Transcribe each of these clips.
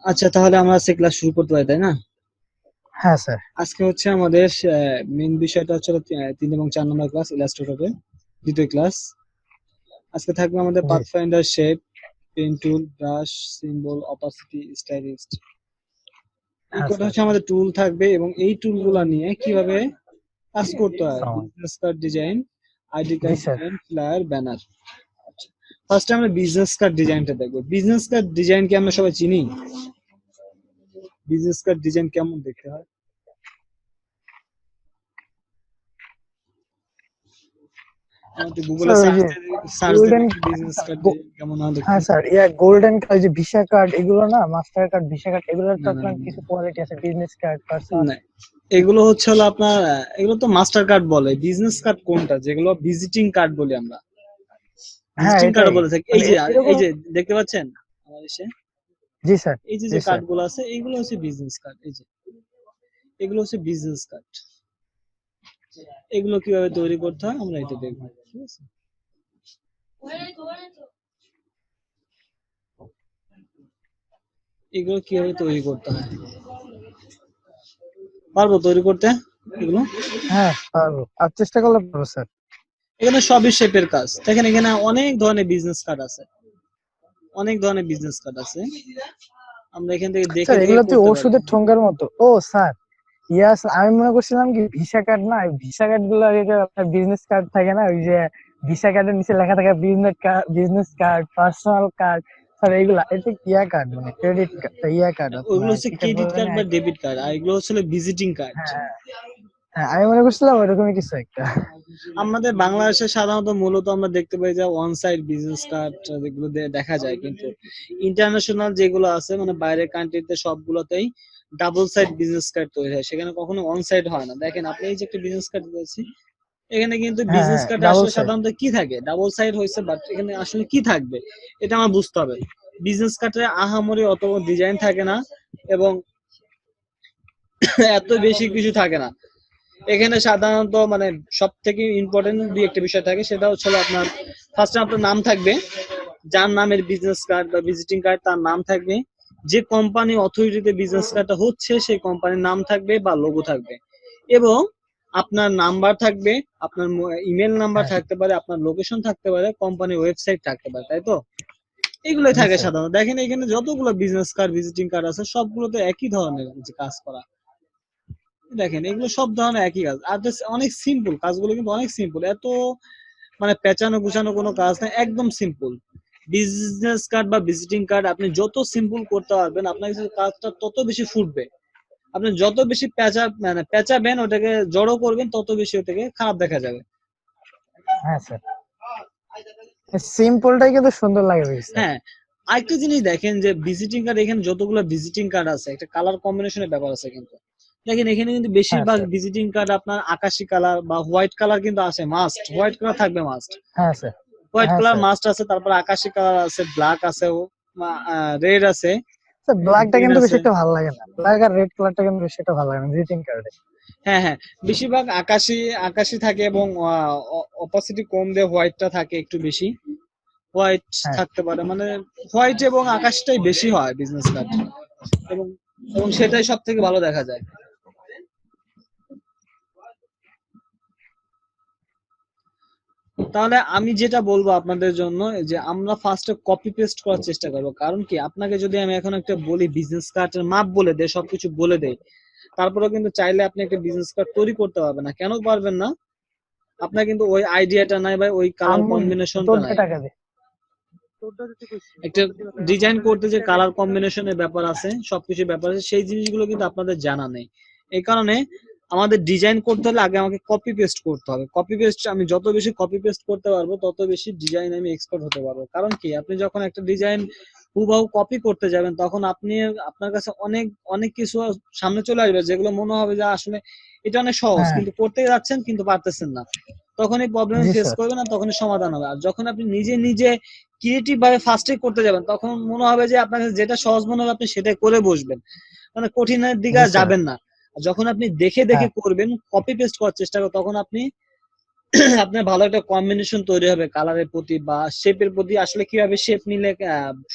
আচ্ছা, তাহলে আমরা আজকে ক্লাস শুরু করতে পারি, তাই না? হ্যাঁ স্যার। আজকে হচ্ছে আমাদের মেইন বিষয়টা হচ্ছে 3 এবং 4 নম্বর ক্লাস ইলাস্ট্রেটরের দ্বিতীয় ক্লাস। আজকে থাকবে আমাদের জি pathfinder, shape, pen tool, brush, symbol, opacity, stylist. এই হ্যাঁ কটা স্যার। হচ্ছে আমাদের টুল থাকবে এবং এই টুলগুলা নিয়ে কিভাবে কাজ করতে হয়: সালাম। Business card design, ID G card sir. Design, flyer, banner. ফার্স্টে আমরা বিজনেস কার্ড ডিজাইনটা দেখবো। বিজনেস কার্ড ডিজাইন কি আমরা সবাই চিনি? বিজনেস কার্ড ডিজাইন কেমন দেখতে হয়? আমাদের গুগলে স্যার ওই যে সার্চ দিয়ে গোল্ডেন, দেখি বিজনেস কার্ড কেমন হয় দেখতে। হ্যাঁ স্যার, গোল্ডেন কার্ড, যে ভিসা কার্ড, এগুলো না, মাস্টার কার্ড, ভিসা কার্ড, এগুলোর তো না, না, আপনার না, কিছু কোয়ালিটি আছে, বিজনেস কার্ড, পার্সোনাল। না, এগুলো হচ্ছে হলো আপনার এগুলো তো মাস্টার কার্ড বলে। বিজনেস কার্ড কোনটা? যেগুলো ভিজিটিং কার্ড বলি আমরা, হ্যাঁ ভিজিটিং কার্ড এটাই, বলে থাকি। এই মানে যে এই এরকম। যে দেখতে পাচ্ছেন আমার এসে, জি স্যার। এই যে জি যে স্যার। কার্ডগুলো আছে এইগুলো হচ্ছে বিজনেস কার্ড। এই যে এগুলো হচ্ছে বিজনেস কার্ড। এগুলো কিভাবে তৈরি করতে হয় আমরা এটা দেখবো, ঠিক আছে? এগুলো কিভাবে তৈরি করতে হয়, পারবো তৈরি করতে এগুলো? হ্যাঁ পারবো, আর চেষ্টা করলে পারবো স্যার। এখানে সবই শেপের কাজ। দেখেন এখানে অনেক ধরনের বিজনেস কার্ড আছে, অনেক ধরনের বিজনেস কার্ড আছে। আমরা এখান থেকে দেখে স্যার দেখে এগুলো তো করতে পারবো। ওষুধের ঠোঙ্গার মতো। ও স্যার, ইয়াস, আমি মনে করছিলাম কি ভিসা কার্ড, না ভিসা কার্ড গুলো এই যে আপনার বিজনেস কার্ড থাকে না, ওই যে ভিসা কার্ডের নিচে লেখা থাকে business card, business card, personal card. Sir এগুলা এটা ইয়া কার্ড, মানে ক্রেডিট কার্ড, ইয়া কার্ড, ওইগুলো আপনার হচ্ছে কি কার্ড ক্রেডিট বলে কার্ড জানি বা ডেবিট কার্ড, আর এগুলো হচ্ছে ভিজিটিং কার্ড। হ্যাঁ হ্যাঁ, আমি মনে করছিলাম ওইরকমই কিছু একটা। আমাদের বাংলাদেশে সাধারণত মূলত আমরা দেখতে পাই যে ওয়ান সাইড বিজনেস কার্ড যেগুলো দেখা যায়, কিন্তু ইন্টারন্যাশনাল যেগুলো আছে মানে বাইরের কান্ট্রিতে সবগুলোতেই ডাবল সাইড বিজনেস কার্ড তৈরি হয়, সেখানে কখনো ওয়ান সাইড হয় না। দেখেন আপনি এই যে একটা বিজনেস কার্ড দিয়েছি, এখানে কিন্তু হ্যাঁ বিজনেস হ্যাঁ, কার্ডে ডাবল আসলে সাইড। সাধারণত কি থাকে, ডাবল সাইড হয়েছে, বাট এখানে আসলে কি থাকবে এটা আমার বুঝতে হবে। বিজনেস কার্ডে আহামরি অত ডিজাইন থাকে না এবং এত বেশি কিছু থাকে না। এখানে সাধারণত মানে সব থেকে ইম্পর্টেন্ট দুই একটা বিষয় থাকে, সেটা হচ্ছে আপনার ফার্স্টে আপনার নাম থাকবে, যার নামের বিজনেস কার্ড বা ভিজিটিং কার্ড তার নাম থাকবে, যে কোম্পানি অথরিটিতে বিজনেস কার্ডটা হচ্ছে সেই কোম্পানির নাম থাকবে বা লোগো থাকবে, এবং আপনার নাম্বার থাকবে, আপনার ইমেল নাম্বার হ্যাঁ। থাকতে পারে, আপনার লোকেশন থাকতে পারে, কোম্পানির ওয়েবসাইট থাকতে পারে, তাই তো? এগুলোই জি থাকে স্যার। সাধারণত। দেখেন এখানে যতগুলো বিজনেস কার্ড ভিজিটিং কার্ড আছে সবগুলোতে একই ধরনের কাজ করা। দেখেন এগুলো সব ধরনের একই কাজ, আর অনেক সিম্পল কাজগুলো, কিন্তু অনেক সিম্পল, এত মানে পেঁচানো গুছানো কোনো কাজ না, একদম সিম্পল। বিজনেস কার্ড বা ভিজিটিং কার্ড আপনি যত সিম্পল করতে পারবেন আপনার কাছে কাজটা তত বেশি ফুটবে। আপনি যত বেশি পেঁচাবেন, ওটাকে জড়ো করবেন, তত বেশি ওটাকে খারাপ দেখা যাবে। হ্যাঁ স্যার, সিম্পলটাই কিন্তু সুন্দর লাগে বেশি স্যার। হ্যাঁ, আরেকটা জিনিস দেখেন যে ভিজিটিং কার্ড, এখানে যতগুলো ভিজিটিং কার্ড আছে একটা কালার কম্বিনেশনের ব্যাপার আছে কিন্তু। দেখেন এখানে কিন্তু হ্যাঁ বেশিরভাগ স্যার। ভিজিটিং কার্ড আপনার আকাশি কালার বা হোয়াইট কালার কিন্তু আছে, মাস্ট হোয়াইট কালার থাকবে, মাস্ট হ্যাঁ স্যার। হোয়াইট হ্যাঁ কালার স্যার। মাস্ট আছে, তারপর আকাশি কালার আছে, ব্ল্যাক আছে, রেড আছে, স্যার ব্ল্যাকটা গ্রিন কিন্তু বেশি আছে। একটা ভালো লাগে না, ব্ল্যাক আর রেড কালারটা কিন্তু বেশি একটা ভালো লাগে না গ্রিটিং কার্ডে। হ্যাঁ, হ্যাঁ, বেশিরভাগ আকাশি আকাশি থাকে এবং অপাসিটি কম দিয়ে হোয়াইটটা থাকে একটু বেশি। হোয়াইট হ্যাঁ। থাকতে পারে, মানে হোয়াইট এবং আকাশটাই বেশি হয় বিজনেস কার্ড, এবং এবং সেটাই সব থেকে ভালো দেখা যায়। তাহলে আমি যেটা বলবো আপনাদের জন্য যে আমরা ফার্স্টে কপি পেস্ট করার চেষ্টা করবো। কারণ কি, আপনাকে যদি আমি এখন একটা বলি বিজনেস কার্ডের মাপ বলে দেয়, সবকিছু বলে দেয়, তারপরেও কিন্তু চাইলে আপনি একটা বিজনেস কার্ড তৈরি করতে পারবেন না। কেন পারবেন না? আপনার কিন্তু ওই আইডিয়াটা নাই বা ওই কালার আমি কম্বিনেশনটা তোর নাই। টাকা দে। একটা ডিজাইন করতে যে কালার কম্বিনেশনের ব্যাপার আছে, সবকিছু ব্যাপার আছে, সেই জিনিসগুলো কিন্তু আপনাদের জানা নেই। এই কারণে আমাদের ডিজাইন করতে হলে আগে আমাকে কপি পেস্ট করতে হবে। কপি পেস্ট আমি যত বেশি কপি পেস্ট করতে পারবো তত বেশি ডিজাইন আমি এক্সপার্ট হতে পারবো। কারণ কি, আপনি যখন একটা ডিজাইন হুবহু কপি করতে যাবেন তখন আপনি আপনার কাছে অনেক অনেক কিছু সামনে চলে আসবে যেগুলো মনে হবে যে আসলে এটা অনেক সহজ, হ্যাঁ। কিন্তু করতে যাচ্ছেন কিন্তু পারতেছেন না। তখনই প্রবলেম জি ফেস স্যার। করবেন, আর তখনই সমাধান হবে। আর যখন আপনি নিজে নিজে ক্রিয়েটিভ ভাবে ফার্স্টে করতে যাবেন তখন মনে হবে যে আপনার কাছে যেটা সহজ মনে হবে আপনি সেটাই করে বসবেন, মানে কঠিনের দিকে জি আর স্যার। যাবেন না। আর যখন আপনি দেখে দেখে হ্যাঁ। করবেন, কপি পেস্ট করার চেষ্টা করবেন, তখন আপনি আপনার ভালো একটা কম্বিনেশন তৈরি হবে কালারের প্রতি বা শেপের প্রতি, আসলে কিভাবে শেপ নিলে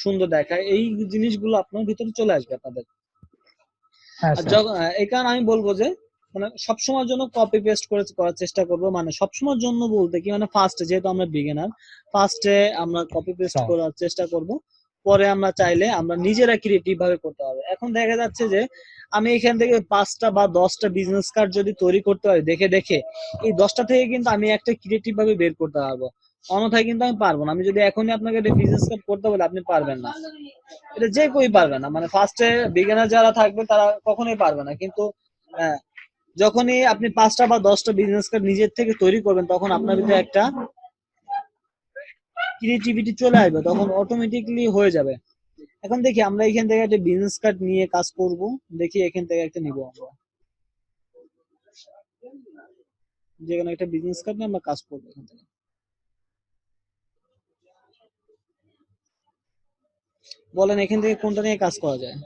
সুন্দর দেখায়, এই জিনিসগুলো আপনার ভিতরে চলে আসবে আপনাদের। হ্যাঁ আর স্যার। এই কারণে আমি বলবো যে মানে সবসময়ের জন্য কপি পেস্ট করে করার চেষ্টা করবো, মানে সবসময়ের জন্য বলতে কি মানে ফার্স্টে যেহেতু আমরা বিগিনার, ফার্স্টে আমরা কপি পেস্ট স্যার করার চেষ্টা করব, পরে আমরা চাইলে আমরা নিজেরা ক্রিয়েটিভ ভাবে করতে হবে। এখন দেখা যাচ্ছে যে আমি এখান থেকে 5টা বা 10টা বিজনেস কার্ড যদি তৈরি করতে পারি দেখে দেখে, এই 10টা থেকে কিন্তু আমি একটা ক্রিয়েটিভ ভাবে বের করতে পারবো, অন্যথায় কিন্তু আমি পারবো না। আমি যদি এখনই আপনাকে একটা বিজনেস কার্ড করতে বলি আপনি পারবেন না, এটা যে কেউই পারবে না, মানে ফার্স্টে বিগিনার যারা থাকবে তারা কখনোই পারবে না। কিন্তু আহ, যখনই আপনি 5টা বা 10টা বিজনেস কার্ড নিজের থেকে তৈরি করবেন তখন আপনার ভিতরে একটা ক্রিয়েটিভিটি চলে আসবে, তখন অটোমেটিকলি হয়ে যাবে। এখন দেখি আমরা এখান থেকে একটা বিজনেস কার্ড নিয়ে কাজ করব, দেখি এখান থেকে একটা নিব আমরা, যেখানে একটা বিজনেস কার্ড নিয়ে আমরা কাজ করবো এখান থেকে। বলেন এখান থেকে কোনটা নিয়ে কাজ করা যায়?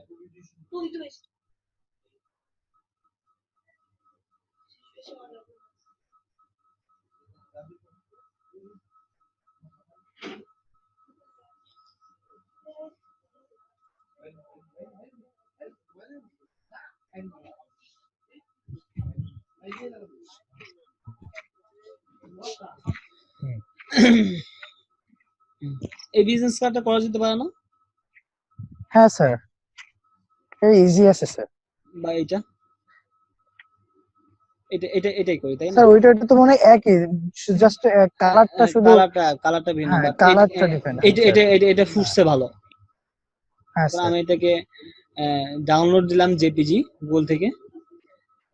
এই বিজনেস কার্ডটা করা যেতে পারে না? হ্যাঁ স্যার, এই ইজি আছে স্যার। বা এটা এটাই করি তাই না? স্যার ওইটা তো মনে হয় একই, জাস্ট কালারটা শুধু। কালারটা ভিন্ন, হ্যাঁ বাট কালারটা ডিফারেন্ট, হ্যাঁ এটা স্যার। এটা এটা এটা ফুটছে ভালো। হ্যাঁ এবার স্যার। আমি এটাকে ডাউনলোড দিলাম জেপিজি গুগল থেকে।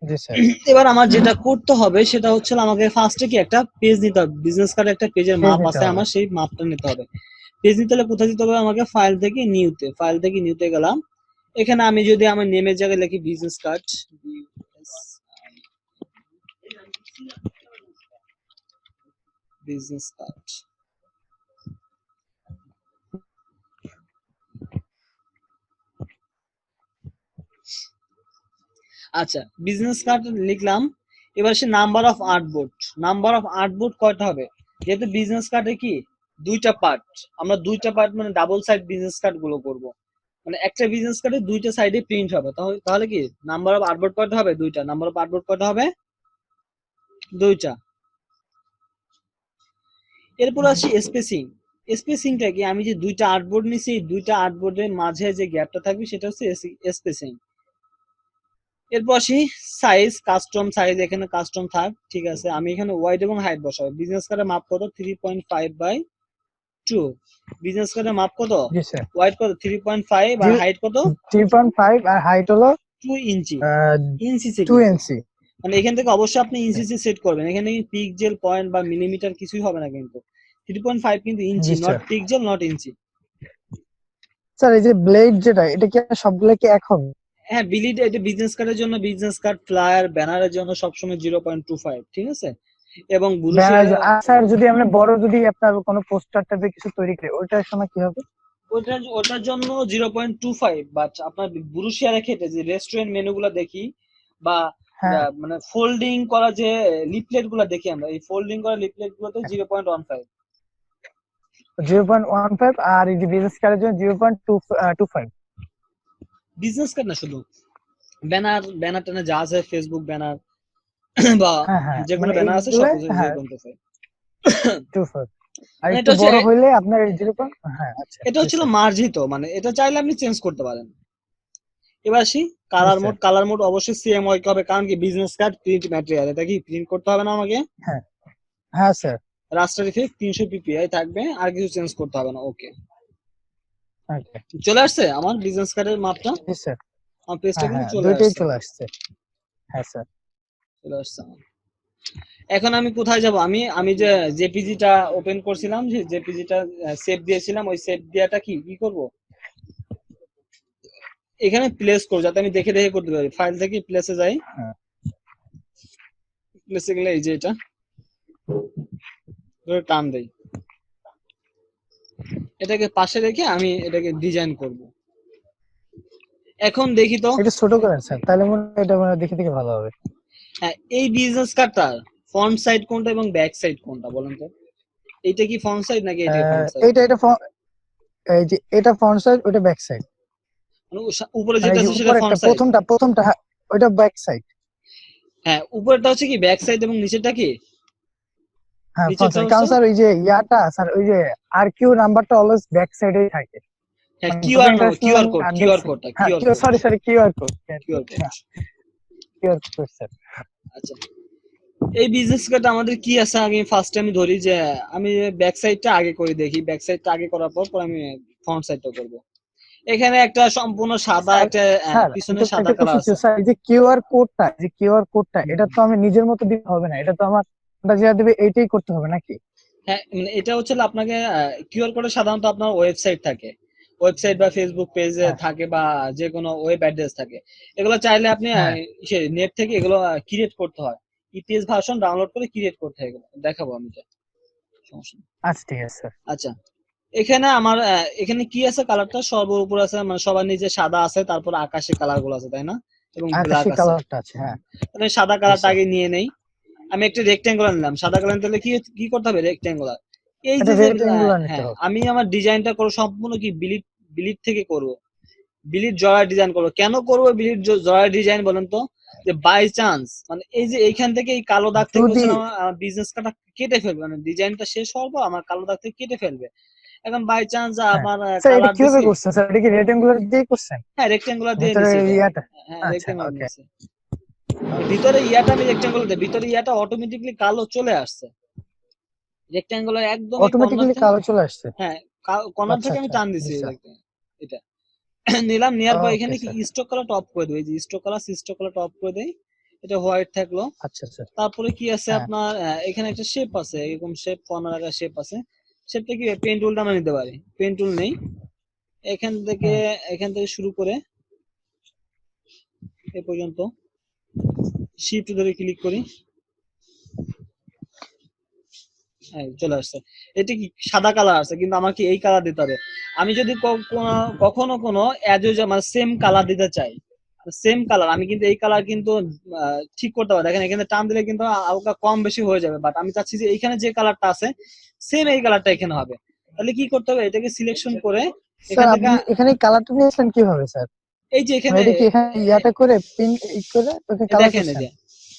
জি স্যার। এবার আমার যেটা করতে হবে সেটা হচ্ছে আমাকে ফার্স্টে কি একটা পেজ নিতে হবে, বিজনেস কার্ডে একটা পেজের পেজ মাপ নিতে আছে হবে। আমার, সেই মাপটা নিতে হবে। পেজ নিতে হলে কোথায় দিতে হবে আমাকে? ফাইল থেকে নিউতে গেলাম। এখানে আমি যদি আমার নেমের জায়গায় লিখি বিজনেস কার্ড, বিজনেস কার্ড, আচ্ছা বিজনেস কার্ড লিখলাম। এবার সে নাম্বার অফ আর্টবোর্ড কয়টা হবে? যেহেতু বিজনেস কার্ডে কি দুইটা পার্ট, আমরা দুইটা পার্ট মানে ডাবল সাইড বিজনেস কার্ড গুলো করব, মানে একটা বিজনেস কার্ডে দুইটা সাইডে প্রিন্ট হবে, তাহলে তাহলে কি নাম্বার অফ আর্টবোর্ড কয়টা হবে? দুইটা। নাম্বার অফ আর্টবোর্ড কয়টা হবে? দুইটা। এরপর আসি স্পেসিং। স্পেসিংটা কি, আমি যে দুইটা আর্টবোর্ড নিছি এই দুইটা আর্টবোর্ডের মাঝে যে গ্যাপটা থাকবে সেটা হচ্ছে স্পেসিং। এরপর আসি সাইজ, কাস্টম সাইজ, এখানে কাস্টম থাক, ঠিক আছে। আমি এখানে ওয়াইড এবং হাইট বসাবো। বিজনেস কার্ডের মাপ কত? 3.5/2। বিজনেস কার্ডের মাপ কত? জি স্যার। ওয়াইড কত? 3.5 আর হাইট কত? 3.5 আর হাইট হলো 2 ইঞ্চি। 2 ইঞ্চিতে কিন্তু, ইঞ্চি। মানে এখান থেকে অবশ্যই আপনি ইঞ্চিতে সেট করবেন, এখানে পিক্সেল পয়েন্ট বা মিলিমিটার কিছুই হবে না কিন্তু। 3.5 কিন্তু ইঞ্চি, জি not sir. Pixel, not inch. Sir এই যে ব্লেড যেটা, এটা কি সবগুলো কি এক হবে? হ্যাঁ বিলিড, এটা বিজনেস কার্ডের জন্য, বিজনেস কার্ড ফ্লায়ার ব্যানারের জন্য সবসময় 0.25, ঠিক আছে। এবং ব্যানার। ব্রুশিয়ার, আর স্যার যদি আমরা বড়, যদি আপনার কোনো পোস্টার টাইপের কিছু তৈরি করি, ওইটার সময় কি হবে? ওটার জন্য 0.25। বাট আপনার ব্রুশিয়ারের ক্ষেত্রে যে রেস্টুরেন্ট মেনু গুলা দেখি বা হ্যাঁ, মানে ফোল্ডিং করা যে লিফলেট গুলা দেখি আমরা, এই ফোল্ডিং করা লিফলেট গুলোতে 0.15। 0.15। আর এই যে বিজনেস কার্ডের জন্য 0.25। বিজনেস কার্ড না, শুধু ব্যানার টানা যা আছে, ফেসবুক ব্যানার বা হ্যাঁ হ্যাঁ, যেগুলো মানে ব্যানার আছে এইগুলো। সবকিছু হ্যাঁ 0.25। 25। আর মানে একটু বড় হইলে আপনার 0. হ্যাঁ আচ্ছা, এটা জি হচ্ছিল স্যার। মার্জিত, মানে এটা চাইলে আপনি চেঞ্জ করতে পারেন। এবার আসি জি colour mode. Sir. Colour mode অবশ্যই সেম হইতে হবে, কারণ কি বিজনেস কার্ড প্রিন্ট ম্যাটেরিয়াল, এটা কি প্রিন্ট করতে হবে না আমাকে। হ্যাঁ হ্যাঁ স্যার। রাস্টার ইফেক্ট 300 পিপিআই থাকবে, আর কিছু চেঞ্জ করতে হবে না। ওকে, ওকে। চলে আসছে আমার বিজনেস কার্ডের মাপটা, জি স্যার। আমার পেজটা হ্যাঁ কিন্তু হ্যাঁ, চলে দুইটাই আসছে। চলে আসছে। হ্যাঁ স্যার। চলে আসছে আমার। এখন আমি কোথায় যাব? আমি আমি যে জেপিজিটা ওপেন করছিলাম, যে জেপিজিটা সেভ দিয়েছিলাম, ওই সেভ দিয়াটা কি কি করব, এখানে প্লেস করব যাতে আমি দেখে দেখে করতে পারি। ফাইল থেকে প্লেসে যাই, হ্যাঁ প্লেসে গেলে এই যে এটা ধরে টান দেই, এটাকে পাশে রেখে আমি এটাকে ডিজাইন করব। এখন দেখি তো। এটা ছোট করেন স্যার, তাহলে মনে হয় এটা মনে হয় দেখে দেখে ভালো হবে। হ্যাঁ এই বিজনেস কার্ডটার ফ্রন্ট সাইড কোনটা এবং ব্যাক সাইড কোনটা বলেন তো? এটা কি ফ্রন্ট সাইড নাকি এটা ফ্রন্ট সাইড? এইটা এটা এই যে এটা ফ্রন্ট সাইড, ওটা ব্যাক সাইড। মানে উপরে মানে যেটা এই যে আছে সেটা উপরেরটা ফ্রন্ট সাইড। প্রথমটা হ্যাঁ, ওটা ব্যাক সাইড। হ্যাঁ, উপরেরটা হচ্ছে কি ব্যাক সাইড এবং নিচেরটা কি? হ্যাঁ ফ্রন্ট নিচেরটা সাইড, কারণ হচ্ছে স্যার ওই যে ইয়াটা স্যার, ওই যে আর কিউ নাম্বারটা অলওয়েজ ব্যাক সাইডেই থাকে। হ্যাঁ, মানে যত QR number, QR international code, card QR দেখছি। কোডটা, হ্যাঁ QR code, sorry sorry, QR code, QR code. হ্যাঁ কিউআর কোড স্যার। আচ্ছা, এই বিজনেস কার্ডটা আমাদের কি আছে আগে ফার্স্ট আমি ধরি যে আমি ব্যাক সাইডটা আগে করে দেখি, ব্যাক সাইডটা আগে করার পর পর আমি ফ্রন্ট সাইডটা করব। এখানে একটা সম্পূর্ণ সাদা স্যার একটা স্যার পিছনে একটা সাদা একটা কালার কোশ্চেন ছিল আছে। স্যার, এই যে কিউআর কোডটা এটা তো আমি নিজের মতো দিতে হবে না, এটা তো আমার ওটা যেটা দিবে এইটাই করতে হবে নাকি? হ্যাঁ, মানে এটা হচ্ছে আপনাকে কিউআর কোডে সাধারণত আপনার ওয়েবসাইট থাকে, ওয়েবসাইট বা ফেসবুক পেজে হ্যাঁ থাকে বা যে কোনো ওয়েব অ্যাড্রেস থাকে। এগুলো চাইলে আপনি হ্যাঁ নেট থেকে এগুলো ক্রিয়েট করতে হয়, ইপিএস ভার্সন ডাউনলোড করে ক্রিয়েট করতে হয়। এগুলো দেখাবো আমি, এটা সমস্যা নেই। আচ্ছা ঠিক আছে স্যার। আচ্ছা, এখানে আমার এখানে কি আছে, কালারটা সর্ব উপর আছে, মানে সবার নিচে সাদা আছে, তারপর আকাশি কালার গুলো আছে, তাই না? এবং ব্ল্যাক আকাশি আছে। কালারটা আছে, হ্যাঁ। তাহলে সাদা জি কালারটা স্যার, আগে নিয়ে নেই। আমি একটা রেক্টেঙ্গুলার নিলাম, সাদা কালার তাহলে কি কি করতে হবে, রেক্টেঙ্গুলার। এই এটা যে যে রেক্টেঙ্গুলার নিতে হ্যাঁ, হবে। আমি আমার ডিজাইনটা করব সম্পূর্ণ কি বিলিট, বিলিট থেকে করব, বিলিট জয়া ডিজাইন করব। কেন করব বিলিট জয়া ডিজাইন বলেন তো? যে বাই চান্স মানে এই যে এইখান থেকে এই কালো দাগ থেকে যদি হচ্ছে আমার বিজনেস কার্ডটা কেটে ফেলবে, মানে ডিজাইনটা শেষ হওয়ার পর আমার কালো দাগ থেকে কেটে ফেলবে। এখন বাই চান্স হ্যাঁ আমার স্যার, এটা কালার কিভাবে দিছি। করছেন স্যার? এটা কি রেক্টেঙ্গুলার দিয়ে করছেন হ্যাঁ, রেক্টেঙ্গুলার দিয়ে ভিতরে নিছি এটা। ইয়াটা? হ্যাঁ, আচ্ছা রেক্টেঙ্গুলার ওকে। নিছি। ভিতরে ইয়াটা আমি রেক্টেঙ্গুলার দিই, ভিতরে ইয়াটা অটোমেটিকলি কালো চলে আসছে। রেক্টেঙ্গুলার একদমই কর্নার অটোমেটিক্যালি থেকে, কালো চলে আসছে? হ্যাঁ, কর্নার আচ্ছা থেকে আমি আচ্ছা, টান জি দিছি স্যার। এটা। নিলাম, নেওয়ার পর ওকে এখানে কি স্যার। স্টক কালার টপ করে দেবো, এই যে স্টক কালার টপ করে দেই। এটা হোয়াইট থাকলো। আচ্ছা আচ্ছা। তারপরে কি আছে হ্যাঁ আপনার এখানে একটা শেপ আছে, এরকম শেপ, কর্নার আকার শেপ আছে। শেপটা কি পেন টুলটা আমরা নিতে পারি, পেন টুল নেই। এখান থেকে, হুম। এখান থেকে শুরু করে এ পর্যন্ত শিফট ধরে ক্লিক করি, হ্যাঁ চলে আসছে। এটা কি সাদা কালার আছে, কিন্তু আমাকে এই কালার দিতে হবে। আমি যদি কখনো কোনো মানে সেম কালার দিতে চাই, সেম কালার, আমি কিন্তু এই কালার কিন্তু ঠিক করতে পারি। দেখেন এখানে টান দিলে কিন্তু হালকা কম বেশি হয়ে যাবে, বাট আমি চাচ্ছি যে এইখানে যে কালারটা আছে সেম এই কালারটা এখানে হবে। তাহলে কি করতে হবে, এটাকে সিলেকশন করে স্যার এখান থেকে আপনি এখানে কালারটা নিয়েছেন কিভাবে স্যার? এই যে মানে এখানে এটা কি এখানে ইয়াটা করে পিন করে ওকে কালার দেখেন, এই করছেন? যে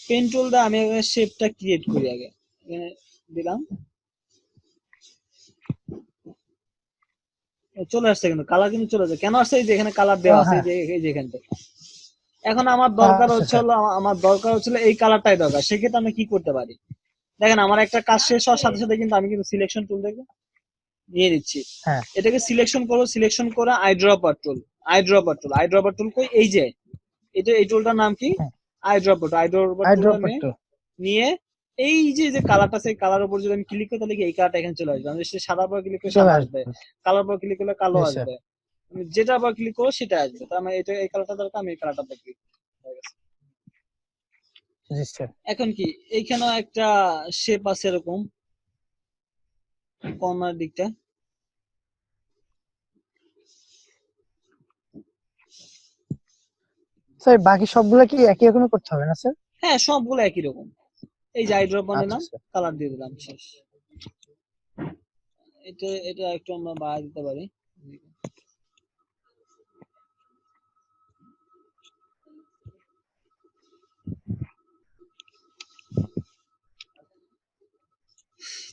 পেন টুলটা আমি শেপটা ক্রিয়েট করি আগে, এখানে দিলাম, চলে আসছে, কিন্তু কালার কিন্তু চলে আসছে। কেন আসছে, এই যে এখানে কালার ও দেওয়া আছে, হ্যাঁ। এই যে এখান থেকে। এখন আমার দরকার আচ্ছা হচ্ছে স্যার। হলো, আমার দরকার হচ্ছিল এই কালারটাই দরকার, সেক্ষেত্রে আমি কি করতে পারি, দেখেন আমার একটা কাজ শেষ হওয়ার সাথে সাথে কিন্তু আমি কিন্তু সিলেকশন টুল থেকে নিয়ে নিচ্ছি। হ্যাঁ এটাকে সিলেকশন করো, সিলেকশন করে আই ড্রপার টুল কই, এই যে এটা, এই টুলটার নাম কি, হ্যাঁ, আই ড্রপার টুলটা আইড্রপার নিয়ে তো। নিয়ে এই যে যে কালারটা, সেই কালার উপর যদি আমি ক্লিক করি তাহলে কি এই কালারটা এখানে চলে আসবে। আমি যদি সাদা পর ক্লিক করে চলে সাদা আসবে। আসবে, কালার পর ক্লিক করলে কালো জি স্যার। আসবে। আমি যেটা আবার ক্লিক করবো সেটা আসবে, তার মানে এটা এই কালারটা দরকার, আমি এই কালারটা ক্লিক হয়ে গেছে। জি স্যার। এখন কি এইখানেও একটা শেপ আছে এরকম কর্নার দিকটা, স্যার বাকি সবগুলা কি একই রকমের করতে হবে না স্যার? হ্যাঁ সবগুলো একই রকম। এই যে আই ড্রপ আচ্ছা বানালাম, স্যার। কালার দিয়ে দিলাম, শেষ। এটা এটা একটু আমরা বাড়া দিতে পারি।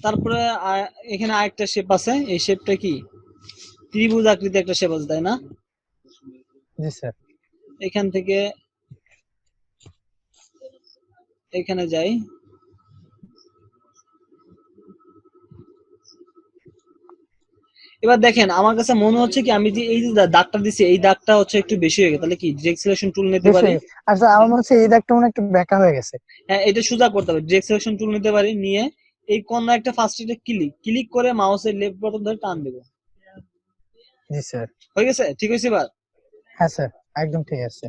তারপরে এখানে আরেকটা শেপ আছে, এই শেপটা কি ত্রিভুজ আকৃতি একটা শেপ আছে, তাই না? জি স্যার। এখান থেকে এখানে যাই, এবার দেখেন আমার কাছে মনে হচ্ছে কি আমি যে এই যে দাগটা দিছি, এই দাগটা হচ্ছে একটু বেশি হয়ে গেছে, তাহলে কি ডিরেক্ট সিলেকশন টুল নিতে বেশি পারি। হয়ে গেছে। আর স্যার আমার মনে হচ্ছে এই দাগটা মনে হয় একটু বেঁকা হয়ে গেছে। হ্যাঁ, এটা সোজা করতে হবে, ডিরেক্ট সিলেকশন টুল নিতে পারি, নিয়ে এই কর্নার একটা ফার্স্ট এটা ক্লিক ক্লিক করে মাউসের লেফট বাটন ধরে টান দেবো, জি স্যার। হয়ে গেছে, ঠিক হয়েছে এবার। হ্যাঁ স্যার, একদম ঠিক আছে।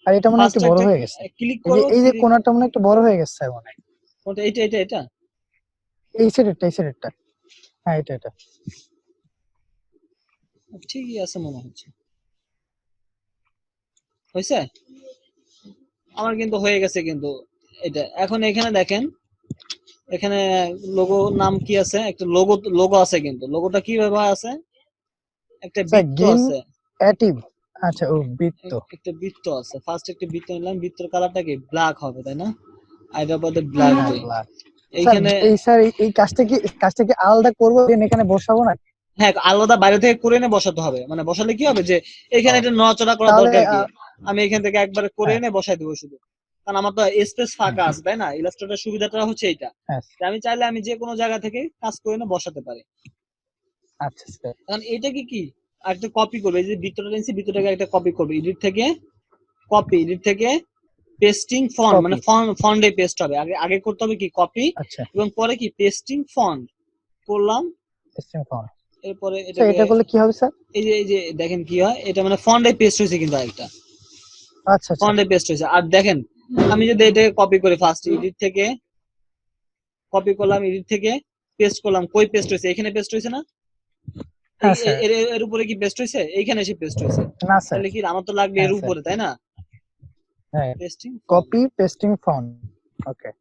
আর এটা মনে হয় ফার্স্ট একটু বড় একটা হয়ে গেছে। ক্লিক এই যে করো, এই যে ক্লিক, কোণাটা মনে হয় একটু বড় হয়ে গেছে স্যার মনে হয়। কোনটা, এটা এটা এটা এই সাইডেরটা, এই সাইডেরটা। হ্যাঁ এটা। ঠিকই আছে মনে হচ্ছে, হয়েছে। আমার কিন্তু হয়ে গেছে কিন্তু এটা। এখন এখানে দেখেন, এখানে লোগো নাম কি আছে, একটা লোগো লোগো আছে, কিন্তু লোগোটা কিভাবে আছে, একটা স্যার বৃত্ত গ্রিন আছে, অ্যাটিভ, আচ্ছা ও বৃত্ত। একটা বৃত্ত আছে। ফার্স্ট একটা বৃত্ত নিলাম, বৃত্তের কালারটা কি ব্ল্যাক হবে তাই না, হায়দ্রাবাদে ব্ল্যাক হ্যাঁ দেই ব্ল্যাক। স্যার এইখানে। এই কাজটা কি আলাদা করবো দেন এখানে বসাবো না? হ্যাঁ, আলাদা বাইরে থেকে করে এনে বসাতে হবে, মানে বসালে কি হবে যে এখানে ও, এটা নড়াচড়া করার তাহলে দরকার কি, আমি এখান থেকে একবারে করে হ্যাঁ এনে বসাই দেবো শুধু, কারণ আমার তো স্পেস হ্যাঁ ফাঁকা আছে তাই না। ইলাস্ট্রেটর সুবিধাটা হচ্ছে এইটা, হ্যাঁ। যে আমি চাইলে আমি যে কোনো জায়গা থেকে কাজ করে এনে বসাতে পারি। আচ্ছা স্যার। কারণ এটাকে কি একটা কপি করবে, এই যে বৃত্তটা নিয়েছি, বৃত্তটাকে একটা কপি করবে, এডিট থেকে কপি, এডিট থেকে পেস্টিং ফন্ট, মানে কপি। ফন্টে পেস্ট হবে, আগে আগে করতে হবে কি কপি, আচ্ছা এবং পরে কি পেস্টিং ফন্ট করলাম। Testing form. এরপরে স্যার এটাকে এটা করলে কি হবে স্যার? এই যে দেখেন কি হয়, এটা মানে ফন্টে পেস্ট হয়েছে কিন্তু আরেকটা আচ্ছা আচ্ছা। ফন্টে পেস্ট হয়েছে। আর দেখেন আমি যদি এটাকে কপি করি, ফার্স্ট এডিট থেকে কপি করলাম, এডিট থেকে পেস্ট করলাম, কই পেস্ট হয়েছে, এখানে পেস্ট হয়েছে না, এই হ্যাঁ স্যার। এর উপরে কি পেস্ট হয়েছে, এইখানে এসে পেস্ট হয়েছে, না স্যার। তাহলে কি আমার তো লাগবে হ্যাঁ এর স্যার। উপরে তাই না, হ্যাঁ pasting font. Copy pasting form. Okay.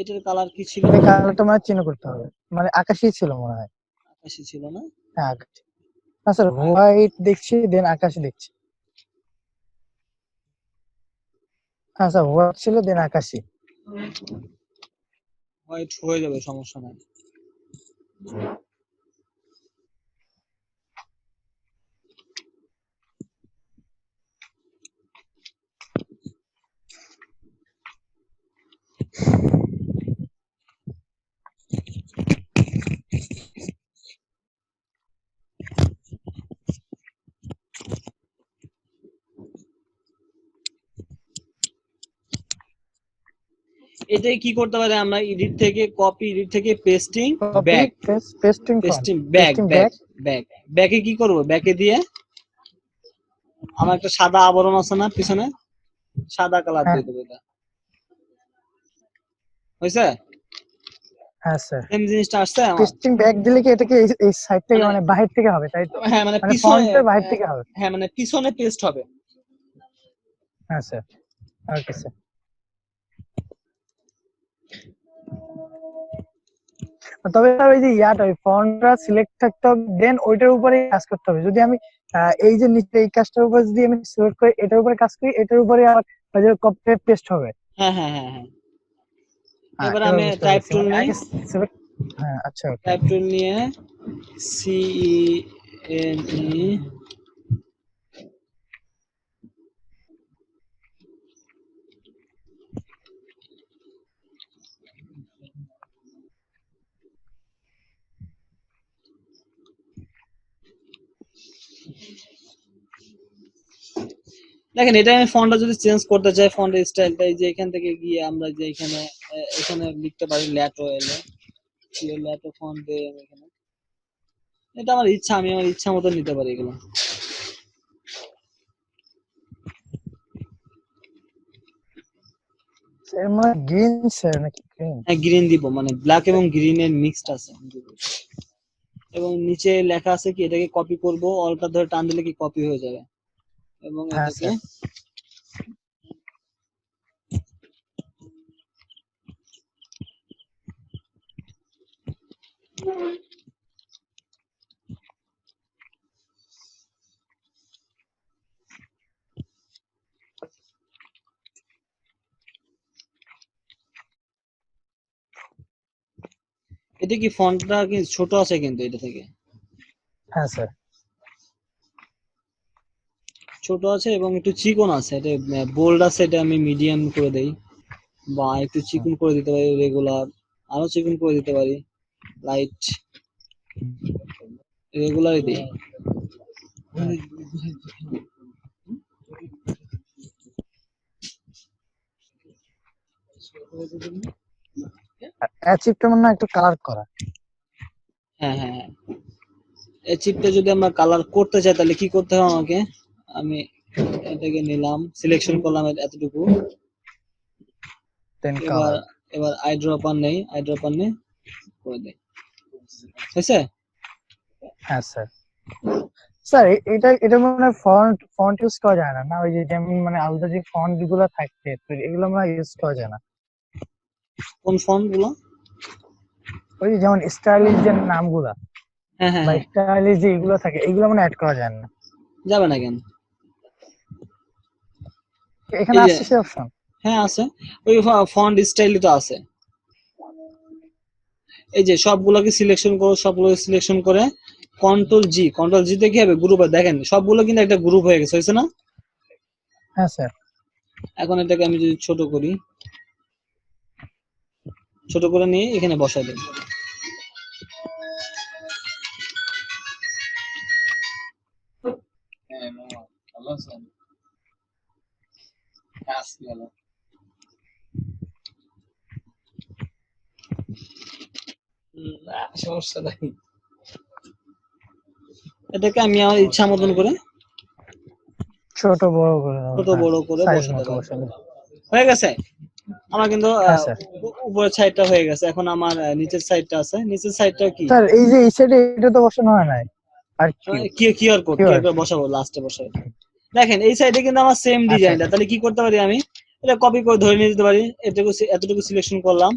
এটার কালার কি ছিল, এই কালারটা মানে চিহ্ন করতে হবে, মানে আকাশি ছিল মনে হয়। আকাশি ছিল না, হ্যাঁ আকাশি। না স্যার হোয়াইট দেখছি দেন আকাশি দেখছি। হ্যাঁ স্যার হোয়াইট ছিল দেন আকাশি। হোয়াইট হয়ে যাবে, সমস্যা নাই। এটাই কি করতে পারি আমরা, এডিট থেকে কপি, এডিট থেকে pasting copy back, paste pasting form pasting back pasting back back. Back ব্যাকে কি করব, ব্যাকে দিয়ে আমার একটা সাদা আবরণ আছে না পিছনে, সাদা কালার হ্যাঁ দিয়ে দেবো, এটা হয়েছে, হ্যাঁ স্যার। সেম জিনিসটা আসছে আমার, পেস্টিং ব্যাক দিলে কি এটাকে এই সাইড থেকে মানে মানে বাহির থেকে হবে তাই তো? হ্যাঁ মানে মানে পিছনে, ফন্টের বাহির থেকে হবে। হ্যাঁ মানে পিছনে পেস্ট হবে। হ্যাঁ স্যার। Okay sir. তবে স্যার ওই যে ইয়াটা ওই ফন্টটা সিলেক্ট থাকতে হবে দেন ওইটার উপরে কাজ করতে হবে। যদি আমি এই যে নিচে এই কাজটার উপর যদি আমি সিলেক্ট করি এটার উপরে কাজ করি এটার উপরে আবার ওই যে কপি পেস্ট হবে। হ্যাঁ হ্যাঁ হ্যাঁ হ্যাঁ, হ্যাঁ এবার এবার আমি বুঝতে টাইপ পেরেছি টুল মানে নেই, আগে সিলেক্ট। হ্যাঁ আচ্ছা ওকে। টাইপ টুল নিয়ে CENE, দেখেন এটা আমি ফন্টটা যদি চেঞ্জ করতে চাই, ফন্টের স্টাইলটা এই যে এখান থেকে গিয়ে আমরা যে এখানে এখানে লিখতে পারি ল্যাটো এলে, ল্যাটো ফন্ট দিয়ে আমি এখানে, এটা আমার ইচ্ছা, আমি আমার ইচ্ছা মতো নিতে পারি এগুলো। এর মানে গ্রিন স্যার নাকি গ্রিন? হ্যাঁ গ্রিন দিব, মানে ব্ল্যাক এবং গ্রিনের মিক্সড আছে এবং নিচে লেখা আছে কি, এটাকে কপি করব, অলটা ধরে টান দিলে কি কপি হয়ে যাবে, এবং হ্যাঁ এটাকে স্যার। এটা কি ফন্টটা কি ছোট আছে কিন্তু এটা থেকে, হ্যাঁ স্যার। ছোট আছে এবং একটু চিকন আছে, এটা বোল্ড আছে, এটা আমি মিডিয়াম করে দেই, বা একটু চিকন করে দিতে পারি, রেগুলার আরো চিকন করে দিতে পারি, লাইট রেগুলারই দিই। হ্যাঁ অ্যাচিভটা মনে হয় একটু কালার করা। হ্যাঁ হ্যাঁ হ্যাঁ, এই চিপটা যদি আমরা কালার করতে চাই তাহলে কি করতে হবে আমাকে, আমি এটাকে নিলাম, সিলেকশন করলাম এতটুকু, দেন এবার কালার। এবার আই ড্রপার নেই, আই ড্রপার নেই করে দেই, হয়েছে। হ্যাঁ স্যার। স্যার এটা এটা মানে ফন্ট ফন্ট ইউজ করা যায় না, না ওই যে যেমন মানে আলাদা যে ফন্ট গুলো থাকে তো এগুলো মানে ইউজ করা যায় না। কোন ফন্ট গুলো? ওই যে যেমন স্টাইলিশ যে নামগুলা হ্যাঁ হ্যাঁ বা হ্যাঁ, স্টাইলিশ যে এগুলো থাকে এগুলো মানে অ্যাড করা যায় না। যাবে না কেন? এখানে এই যে, আসছে সে অপশন। হ্যাঁ আছে, ওই ফন্ট স্টাইলই তো আছে। এই যে সবগুলোকে সিলেকশন করো, সবগুলোকে সিলেকশন করে কন্ট্রোল জি তে কি হবে, গ্রুপে দেখেন সবগুলো কিন্তু একটা গ্রুপ হয়ে গেছে, হয়েছে না? হ্যাঁ স্যার। এখন এটাকে আমি যদি ছোট করি, ছোট করে নিয়ে এখানে বসাই দিই। হ্যাঁ মামা, ভালো আছেন? কাজ কি হলো? সমস্যা নাই, এটাকে আমি আমার ইচ্ছা মতন করে ছোট বড় করে দাও, ছোট হ্যাঁ বড় করে সাইজ বসাতে মতো পারবো। বসালে। হয়ে গেছে আমার কিন্তু হ্যাঁ স্যার। উপরের সাইডটা হয়ে গেছে, এখন আমার নিচের সাইডটা আছে। নিচের সাইডটা কি? স্যার এই যে এই সাইডে এটা তো বসানো হয় নাই, আর Q QR code, QR. QR code বসাবো, লাস্টে বসাবো। দেখেন এই সাইডে কিন্তু আমার সেম আচ্ছা ডিজাইনটা, আচ্ছা। তাহলে কি করতে পারি আমি, এটা কপি করে ধরে নিয়ে যেতে পারি। এটুকু এতটুকু সিলেকশন করলাম,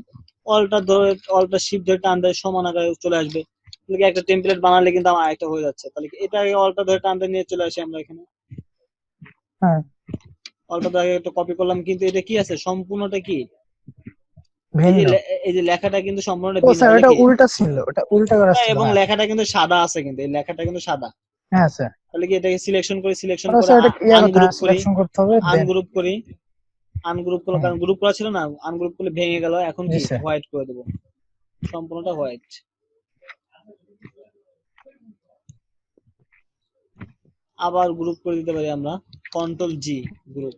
অলটা ধরে, অলটা শিফট ধরে টান দিয়ে সমান আকারে চলে আসবে। তাহলে কি একটা টেমপ্লেট বানালে কিন্তু আমার একটা হয়ে যাচ্ছে। তাহলে কি এটা অলটা ধরে টান দিয়ে নিয়ে চলে আসি আমরা এখানে, হ্যাঁ অলটা ধরে একটা কপি করলাম, কিন্তু এটা কি আছে সম্পূর্ণটা কি, এই যে ভিন্ন। এই যে লেখাটা কিন্তু সম্পূর্ণটা ও ভিন্ন, স্যার তাহলে এটা কি, উল্টা ছিল, ওটা উল্টা করা ছিল, এবং হ্যাঁ। লেখাটা কিন্তু সাদা আছে, কিন্তু এই লেখাটা কিন্তু সাদা। হ্যাঁ স্যার। তাহলে কি এটাকে সিলেকশন ও করে স্যার এটা ইয়া কথা আনগ্রুপ করি, সিলেকশন করতে হবে দেন। আনগ্রুপ করি, আনগ্রুপ করলো, হুম। কারণ গ্রুপ করা ছিল না, আনগ্রুপ করলে ভেঙে গেল। এখন জি কি স্যার। হোয়াইট করে দেবো, সম্পূর্ণটা হোয়াইট। আবার গ্রুপ করে দিতে পারি আমরা, কন্ট্রোল জি, গ্রুপ।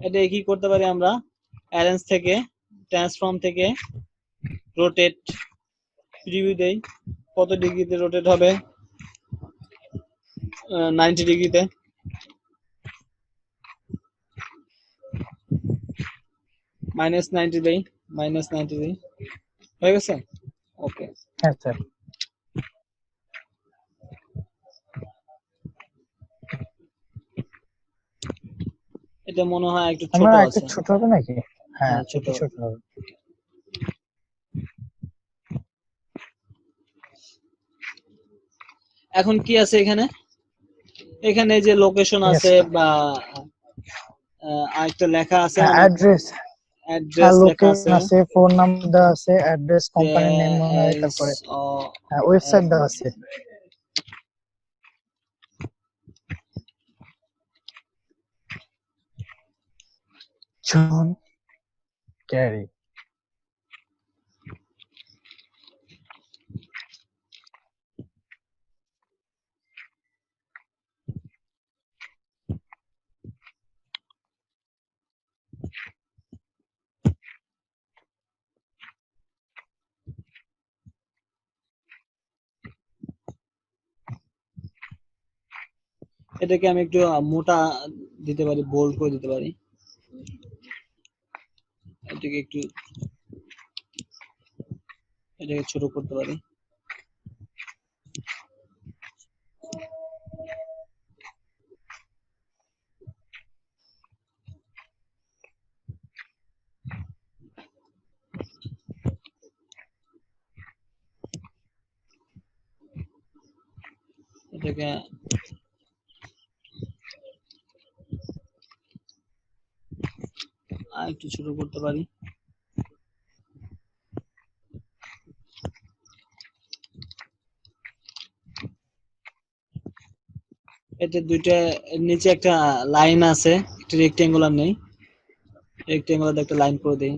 এটা কি করতে পারি আমরা, অ্যারেঞ্জ থেকে, ট্রান্সফর্ম থেকে রোটেট, প্রিভিউ দেই, কত ডিগ্রিতে রোটেট হবে, 90 ডিগ্রিতে, -90 দেই, -90 দেই, হয়ে গেছে, ওকে। হ্যাঁ স্যার। এটা মনে হয় একটু ছোট আমরা একটু আছে। ছোট হবে নাকি? হ্যাঁ হ্যাঁ ছোট একটু ছোট হবে। হবে। এখন কি আছে এখানে, এখানে যে লোকেশন ঠিক আছে আছে। বা আরেকটা লেখা আছে, হ্যাঁ মানে অ্যাড্রেস। হ্যাঁ অ্যাড্রেস লেখা লোকেশন আছে, আছে, ফোন নাম্বার দেওয়া আছে, অ্যাড্রেস, কোম্পানির নেম মনে হয়, ড্যাশ তারপরে হ্যাঁ ওয়েবসাইট দেওয়া আছে। জন ক্যারি। এটাকে আমি একটু মোটা দিতে পারি, বোল্ড করে দিতে পারি, এটাকে একটু, এটাকে ছোট করতে পারি। এটাকে আর একটু ছোট করতে পারি। এটা দুইটা, এর নিচে একটা লাইন আছে, একটা রেক্টেঙ্গুলার নেই, রেক্টেঙ্গুলার একটা লাইন করে দেই,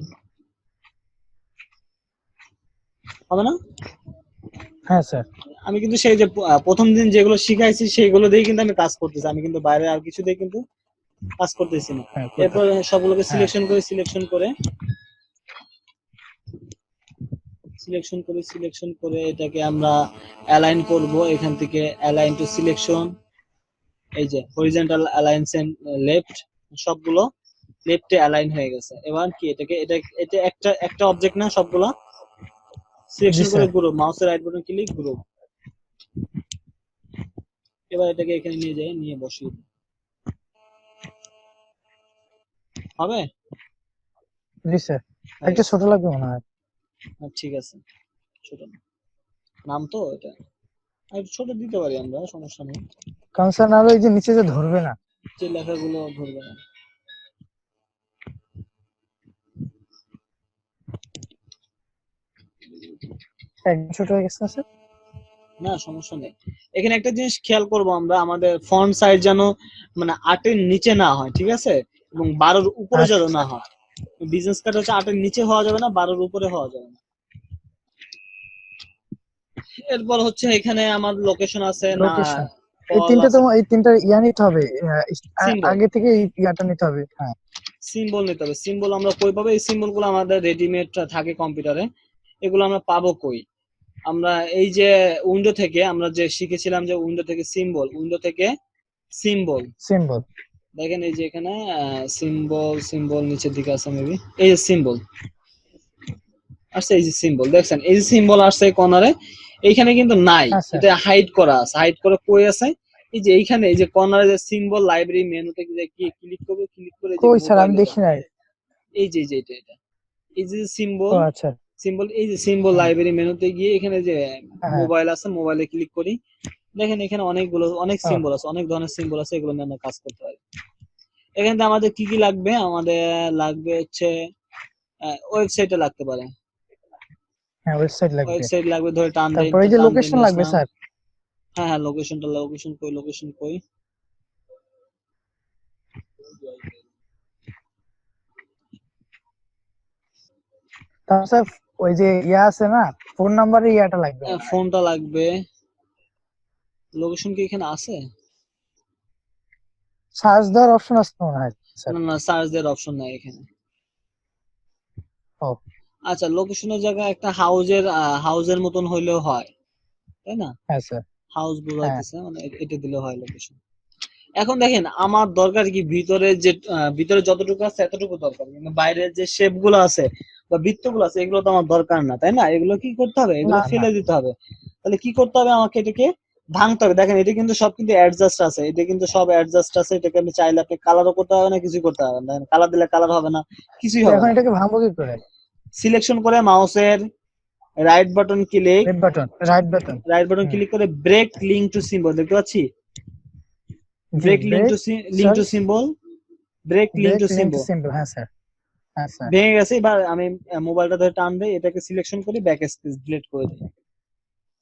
হবে না? হ্যাঁ স্যার। আমি কিন্তু সেই যে প্রথম দিন যেগুলো শিখাইছি সেইগুলো দিয়ে কিন্তু আমি কাজ করতেছি, আমি কিন্তু বাইরে আর কিছু দিয়ে কিন্তু কাজ করতেছি না। হ্যাঁ করতে। এরপর সবগুলোকে হ্যাঁ সিলেকশন করে এটাকে আমরা অ্যালাইন করব। এখান থেকে অ্যালাইন টু সিলেকশন, এই যে হরিজন্টাল অ্যালাইন লেফট, সবগুলো লেফটে অ্যালাইন হয়ে গেছে। এবার কি এটাকে, এটা এটা একটা একটা অবজেক্ট না সবগুলো, সিলেকশন করে স্যার। গ্রুপ, মাউসের রাইট বাটন ক্লিক, গ্রুপ। এবার এটাকে এখানে নিয়ে যাই, নিয়ে বসিয়ে দিই। হবে? জি স্যার, হয়ে একটা গেছে। ছোট লাগবে মনে হয়। ঠিক আছে, ছোট নাম তো এটা, আর একটু ছোট দিতে পারি আমরা, সমস্যা নেই। কারণ স্যার নাহলে ওই যে নিচে যে ধরবে না। যে লেখাগুলো ধরবে না। একদম ছোট হয়ে গেছে না স্যার? না সমস্যা নেই। এখানে একটা জিনিস খেয়াল করব আমরা, আমাদের ফন্ট সাইজ যেন মানে 8 এর নিচে না হয়, ঠিক আছে, এবং 12 এর উপরে যেন আচ্ছা না স্যার। হয়। বিজনেস কার্ড হচ্ছে 8 এর নিচে হওয়া যাবে না, 12 এর উপরে হওয়া যাবে না। এরপর হচ্ছে এখানে আমার লোকেশন আছে না, লোকেশন, এই কল তিনটা তো আছে, এই তিনটা ইয়া নিতে হবে, সিম্বল, আগে থেকে এই ইয়াটা নিতে হবে, হ্যাঁ। সিম্বল নিতে হবে। সিম্বল আমরা কই পাবো? এই সিম্বল গুলো আমাদের রেডিমেড থাকে কম্পিউটারে, এগুলো আমরা পাবো কই? আমরা এই যে উইন্ডো থেকে আমরা যে শিখেছিলাম যে উইন্ডো থেকে সিম্বল, উইন্ডো থেকে সিম্বল, সিম্বল। দেখেন এই যে এখানে সিম্বল, সিম্বল নিচের দিকে আছে মেবি, এই যে সিম্বল আসছে, এই যে সিম্বল দেখছেন, এই যে সিম্বল আসছে কর্নারে, এইখানে কিন্তু নাই, হ্যাঁ স্যার। এটা হাইড করা আছে। হাইড করে কই আছে? এই যে এইখানে, এই যে কর্নারে যে সিম্বল লাইব্রেরি মেনুতে যে কি ক্লিক করবে, ক্লিক করে যে কই স্যার আমি মোবাইলে দেখি যাবে, নাই। এই যে এটা এই যে ও সিম্বল, আচ্ছা। সিম্বল এই যে সিম্বল হ্যাঁ লাইব্রেরি মেনুতে গিয়ে এখানে যে হ্যাঁ হ্যাঁ। মোবাইল আছে, মোবাইলে ক্লিক করি, দেখেন এখানে অনেকগুলো, অনেক ও সিম্বল আছে, অনেক ধরনের সিম্বল আছে, এগুলো নিয়ে আমরা কাজ করতে পারি। এখানে তো আমাদের কি কি লাগবে? আমাদের লাগবে হচ্ছে ওয়েবসাইটে লাগতে পারে, হ্যাঁ, ওয়েবসাইট লাগবে। ওয়েবসাইট লাগবে, ধরে টান দেই, তারপরে এই যে টান দিয়ে লোকেশন নিয়ে লাগবে আসলাম। স্যার। হ্যাঁ হ্যাঁ, লোকেশনটা, লোকেশন কই, লোকেশন কই? তারপর স্যার ওই যে ইয়া আছে না, ফোন নাম্বারের ইয়াটা লাগবে মনে হয়। ফোনটা লাগবে। লোকেশন কি এখানে আছে? সার্চ দেওয়ার অপশন আছে মনে হয় স্যার। না না, সার্চ দেওয়ার অপশন নাই এখানে। ও আচ্ছা, লোকেশনের জায়গায় একটা হাউজের, হাউজের মতন হইলেও হয়, তাই না? হ্যাঁ স্যার। হাউস হ্যাঁ বোঝাইতেছে, মানে এটা দিলে হয় লোকেশন। এখন দেখেন আমার দরকার কি, ভিতরে যে ভিতরে যতটুকু আছে এতটুকু দরকার, কিন্তু বাইরের যে শেপ গুলো আছে বা বৃত্তগুলো আছে এগুলো তো আমার দরকার না, তাই না? এগুলো কি করতে হবে? এগুলো না না। ফেলে দিতে হবে। তাহলে কি করতে হবে? আমাকে এটাকে ভাঙতে হবে। দেখেন এটা কিন্তু সব কিন্তু অ্যাডজাস্ট আছে, এটা কিন্তু সব অ্যাডজাস্ট আছে, এটাকে আমি চাইলে আপনি কালারও করতে হবে না, কিছুই করতে হবে না। দেখেন কালার দিলে কালার হবে না, কিছুই তো হবে এখন না। এটাকে ভাঙবো কি করে? সিলেকশন করে মাউসের right button click, red button, right button. Right button hmm. Click করে ব্রেক লিঙ্ক টু সিম্বল, দেখতে পাচ্ছি? জি break link break, to, link sir to symbol, break link break to link to symbol. Symbol, হ্যাঁ sir. হ্যাঁ sir. ভেঙে গেছে। এবার আমি মোবাইলটা ধরে টান দেই, এটাকে সিলেকশন করি, ব্যাক স্পেস ডিলিট করে দিই।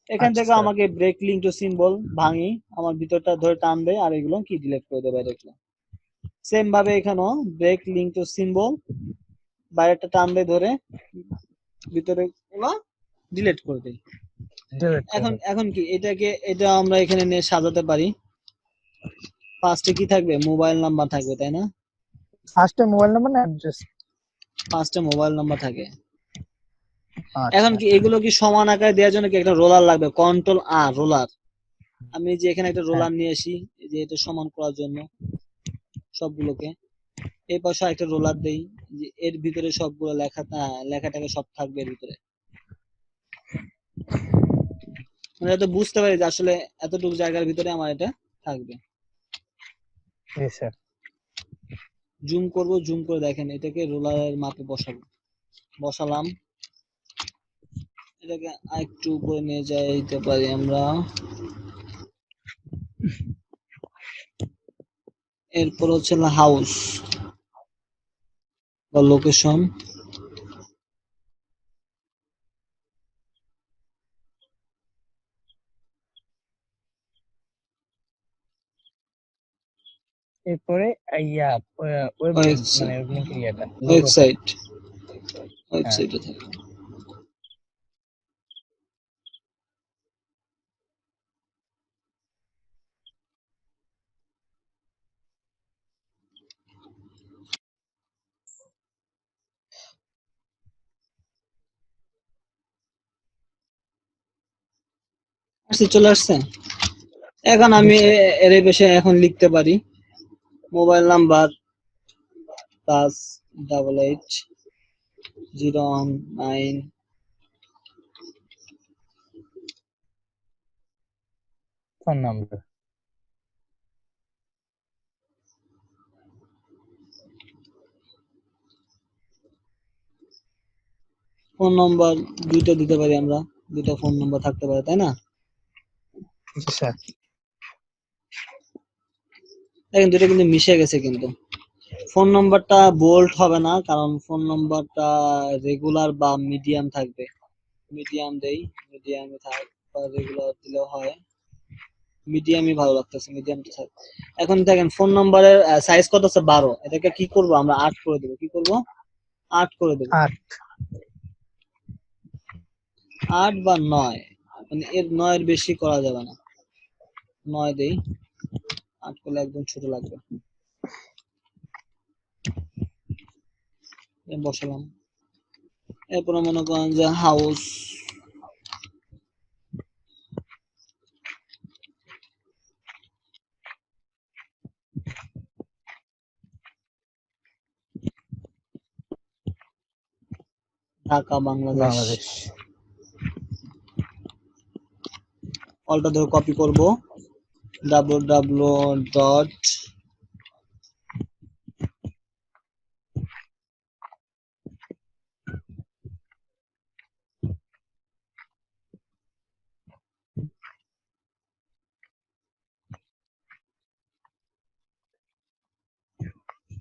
এখান আচ্ছা থেকে স্যার। আমাকে ব্রেক লিঙ্ক টু সিম্বল ভাঙি, আমার ভিতরটা ধরে টান দেয়, আর এগুলো কি ডিলিট করে দেয় ডাইরেক্টলি। সেম ভাবে এখানেও ব্রেক লিঙ্ক টু সিম্বল, বাইরেটা টান দেয় ধরে, ভিতরে গুলো ডিলিট করে দেই। ডিলিট করে এখন দিন। এখন কি এটাকে, এটা আমরা এখানে নিয়ে সাজাতে পারি। ফার্স্টে কি থাকবে? মোবাইল নাম্বার থাকবে, তাই না? ফার্স্টে মোবাইল নাম্বার না অ্যাড্রেস? ফার্স্টে মোবাইল নাম্বার থাকে। এখন আচ্ছা। কি এগুলো কি সমান আকারে দেওয়ার জন্য কি একটা রোলার লাগবে? কন্ট্রোল আর রোলার, আমি যে এখানে একটা হ্যাঁ রোলার নিয়ে আসি, এই যে এটা সমান করার জন্য সবগুলোকে, এই পাশে একটা রোলার দেই, যে এর ভিতরে সবগুলো লেখা, লেখাটাকে সব থাকবে এর ভিতরে, মানে যাতে বুঝতে পারি যে আসলে এতটুকু জায়গার ভিতরে আমার এটা থাকবে। জি স্যার। জুম করব, জুম করে দেখেন এটাকে রোলারের মাপে বসাবো, বসালাম। এটাকে আরেকটু উপরে নিয়ে যাইতে পারি আমরা। এরপর হচ্ছে হাউস বা লোকেশন, এরপরে ইয়া ওয়েব লিঙ্ক, মানে ওয়েব লিঙ্কের ইয়াটা লোগোটা। ওয়েবসাইট, হ্যাঁ। ওয়েবসাইটে থাকে। আসছে, চলে আসছে। এখন জি আমি স্যার। এর বেশি এখন লিখতে পারি, mobile number +88 019 phone number. Phone নম্বর দুইটা দিতে পারি আমরা, দুইটা ফোন নম্বর থাকতে পারে, তাই না? জি স্যার। দেখেন দুইটা কিন্তু মিশে গেছে, কিন্তু ফোন নম্বরটা বোল্ড হবে না, কারণ ফোন নম্বরটা রেগুলার বা মিডিয়াম থাকবে। মিডিয়াম দেই, মিডিয়ামে থাক, বা রেগুলার দিলেও হয়, মিডিয়ামই ভালো লাগতেছে, মিডিয়ামটা থাক। এখন দেখেন ফোন নম্বরের সাইজ কত আছে, 12। এটাকে কি করব আমরা, 8 করে দেবো। কি করব, 8 করে দেবো। 8। 8 বা 9, মানে এর 9 এর বেশি করা যাবে না। 9 দেই, 8 করলে একদম ছোট লাগবে। বসালাম। এরপরে মনে করেন যে হাউস, ঢাকা বাংলাদেশ। বাংলাদেশ। অলটা ধরে কপি করব, www.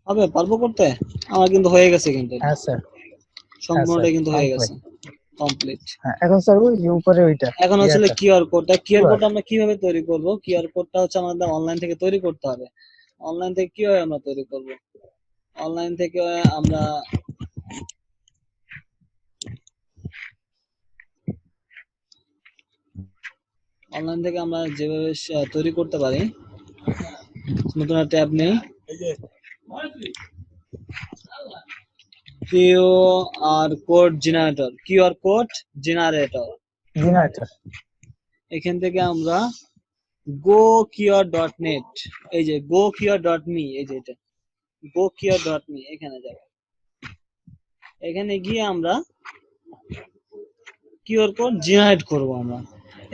হবে, পারবো করতে? আমার কিন্তু হয়ে গেছে, কিন্তু এটা হ্যাঁ স্যার। হ্যাঁ স্যার, সম্পূর্ণটাই কিন্তু হয়ে গেছে, কমপ্লিট। কমপ্লিট। হ্যাঁ, এখন স্যার ওই যে উপরে ওইটা এখন হচ্ছে ইয়াটা কিউআর কোডটা। QR QR। কোডটা আমরা কিভাবে তৈরি করব? কিউআর কোডটা হচ্ছে আমাদের অনলাইন থেকে তৈরি করতে হবে। অনলাইন থেকে কিভাবে আমরা তৈরি করব? অনলাইন থেকে আমরা যেভাবে তৈরি করতে পারি, নতুন একটা ট্যাব নেই, QR code generator, QR code generator. Generator. এখান থেকে আমরা goqr.net, এই যে goqr.me, এই যে এটা goqr.me, এখানে যাব। এখানে গিয়ে আমরা কিউআর কোড জেনারেট করব। আমরা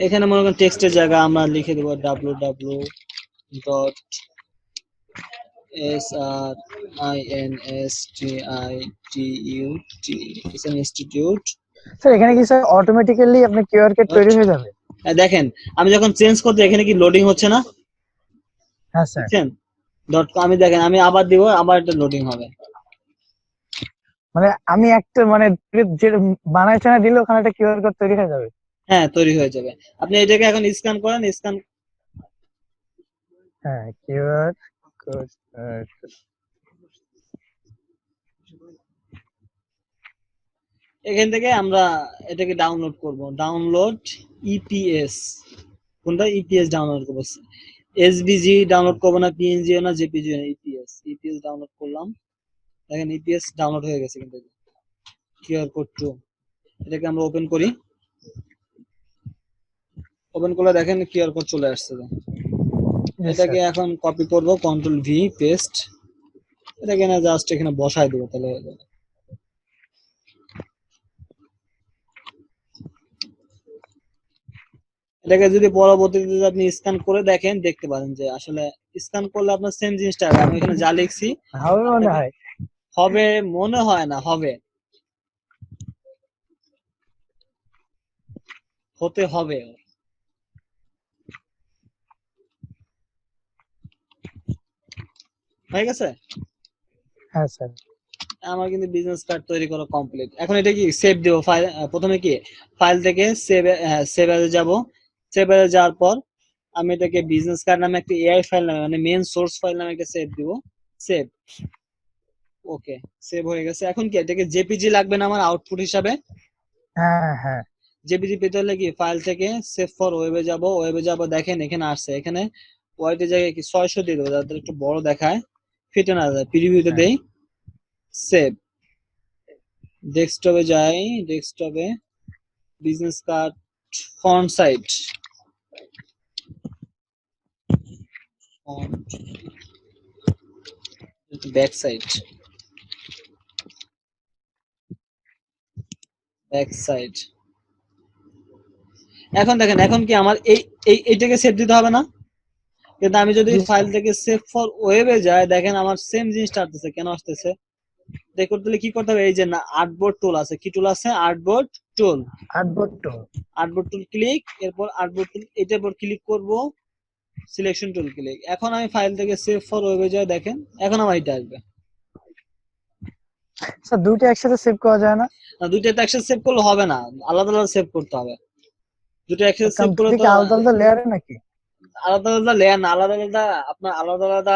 এখানে মনে করেন টেক্সটের জায়গা আমরা লিখে দেবো www.sinstitute. স্যার এখানে কি স্যার অটোমেটিক্যালি আপনার কিউআর কোড তৈরি হয়ে যাবে? দেখেন আমি যখন চেঞ্জ করতে, এখানে কি লোডিং হচ্ছে না? হ্যাঁ স্যার। বুঝছেন? আমি দেখেন, আমি আবার দিব, আবার এটা লোডিং হবে। মানে আমি একটা মানে যে বানাইছে না দিলে ওখানে একটা কিউআর কোড তৈরি হয়ে যাবে। হ্যাঁ, তৈরি হয়ে যাবে। আপনি এটাকে এখন স্ক্যান করেন, স্ক্যান। হ্যাঁ, কিউআর কোড। এখান থেকে আমরা এটাকে ডাউনলোড করব, ডাউনলোড ইপিএস। কোনটা? ইপিএস ডাউনলোড করব। এসভিজি ডাউনলোড করব না, পিএনজি না, জেপিজি না, ইপিএস। ইপিএস ডাউনলোড করলাম। দেখেন ইপিএস ডাউনলোড হয়ে গেছে, কিন্তু কিউআর কোড 2। এটাকে আমরা ওপেন করি। ওপেন করলে দেখেন কিউআর কোড চলে আসছে। এটাকে এখন কপি করব, কন্ট্রোল ভি, পেস্ট। এটাকে না জাস্ট এখানে বসাই দেবো, তাহলে হয়ে যাবে। এটাকে যদি পরবর্তীতে আপনি স্ক্যান করে দেখেন, দেখতে পারেন যে আসলে স্ক্যান করলে আপনার সেম জিনিসটা হবে। আমি এখানে যা লিখছি হবে মনে হয়। হবে, মনে হয় না, হবে, হতে হবে। হয়ে গেছে। হ্যাঁ স্যার। আমার কিন্তু বিজনেস কার্ড তৈরি করা কমপ্লিট। এখন এটা কি সেভ দেবো ফাইল, প্রথমে কি ফাইল থেকে সেভ এ যাব। সেভ এ যাওয়ার পর আমি এটাকে বিজনেস কার্ড নামে একটা এআই ফাইল নামে, মানে মেন সোর্স ফাইল নামে একটা সেভ দিব। সেভ। ওকে, সেভ হয়ে গেছে। এখন কি এটাকে জেপিজি লাগবে না আমার আউটপুট হিসাবে? হ্যাঁ হ্যাঁ। জেপিজি পেতে হলে কি ফাইল থেকে সেভ ফর ওয়েবে যাব। ওয়েবে যাব, দেখেন এখানে আসছে। এখানে ওয়াইটের জায়গায় কি 600 দিয়ে দেবো, যাতে একটু বড় দেখায়, ফিটে না যায়। প্রিভিউতে হ্যাঁ দেই, সেভ। ডেস্কটপে যাই, ডেস্কটপে business card, font size, font, back side, back side. এখন দেখেন, এখন কি আমার এইটাকে সেভ দিতে হবে না? কিন্তু আমি যদি জি ফাইল স্যার। থেকে সেভ ফর ওয়েবে যাই, দেখেন আমার সেম জিনিসটা আসতেছে। কেন আসতেছে? দেখতে হলে কি করতে হবে? এই যে না, আর্টবোর্ড টুল আছে। কি টুল আছে? Artboard tool. Artboard tool. Artboard tool click, এরপর আর্টবোর্ড টুল এটার উপর ক্লিক করব, সিলেকশন টুল ক্লিক। এখন আমি ফাইল থেকে সেভ ফর ওয়েবে যাই, দেখেন এখন আমার এটা আসবে। স্যার দুইটা একসাথে সেভ করা যায় না? না, দুইটা তো একসাথে সেভ করলে হবে না, আলাদা আলাদা সেভ করতে হবে। দুটো একসাথে সেভ কারণ করলে দুইটা তো কি আলাদা আলাদা লেয়ারে নাকি? আলাদা আলাদা লেয়ার না, আলাদা আলাদা আপনার আলাদা আলাদা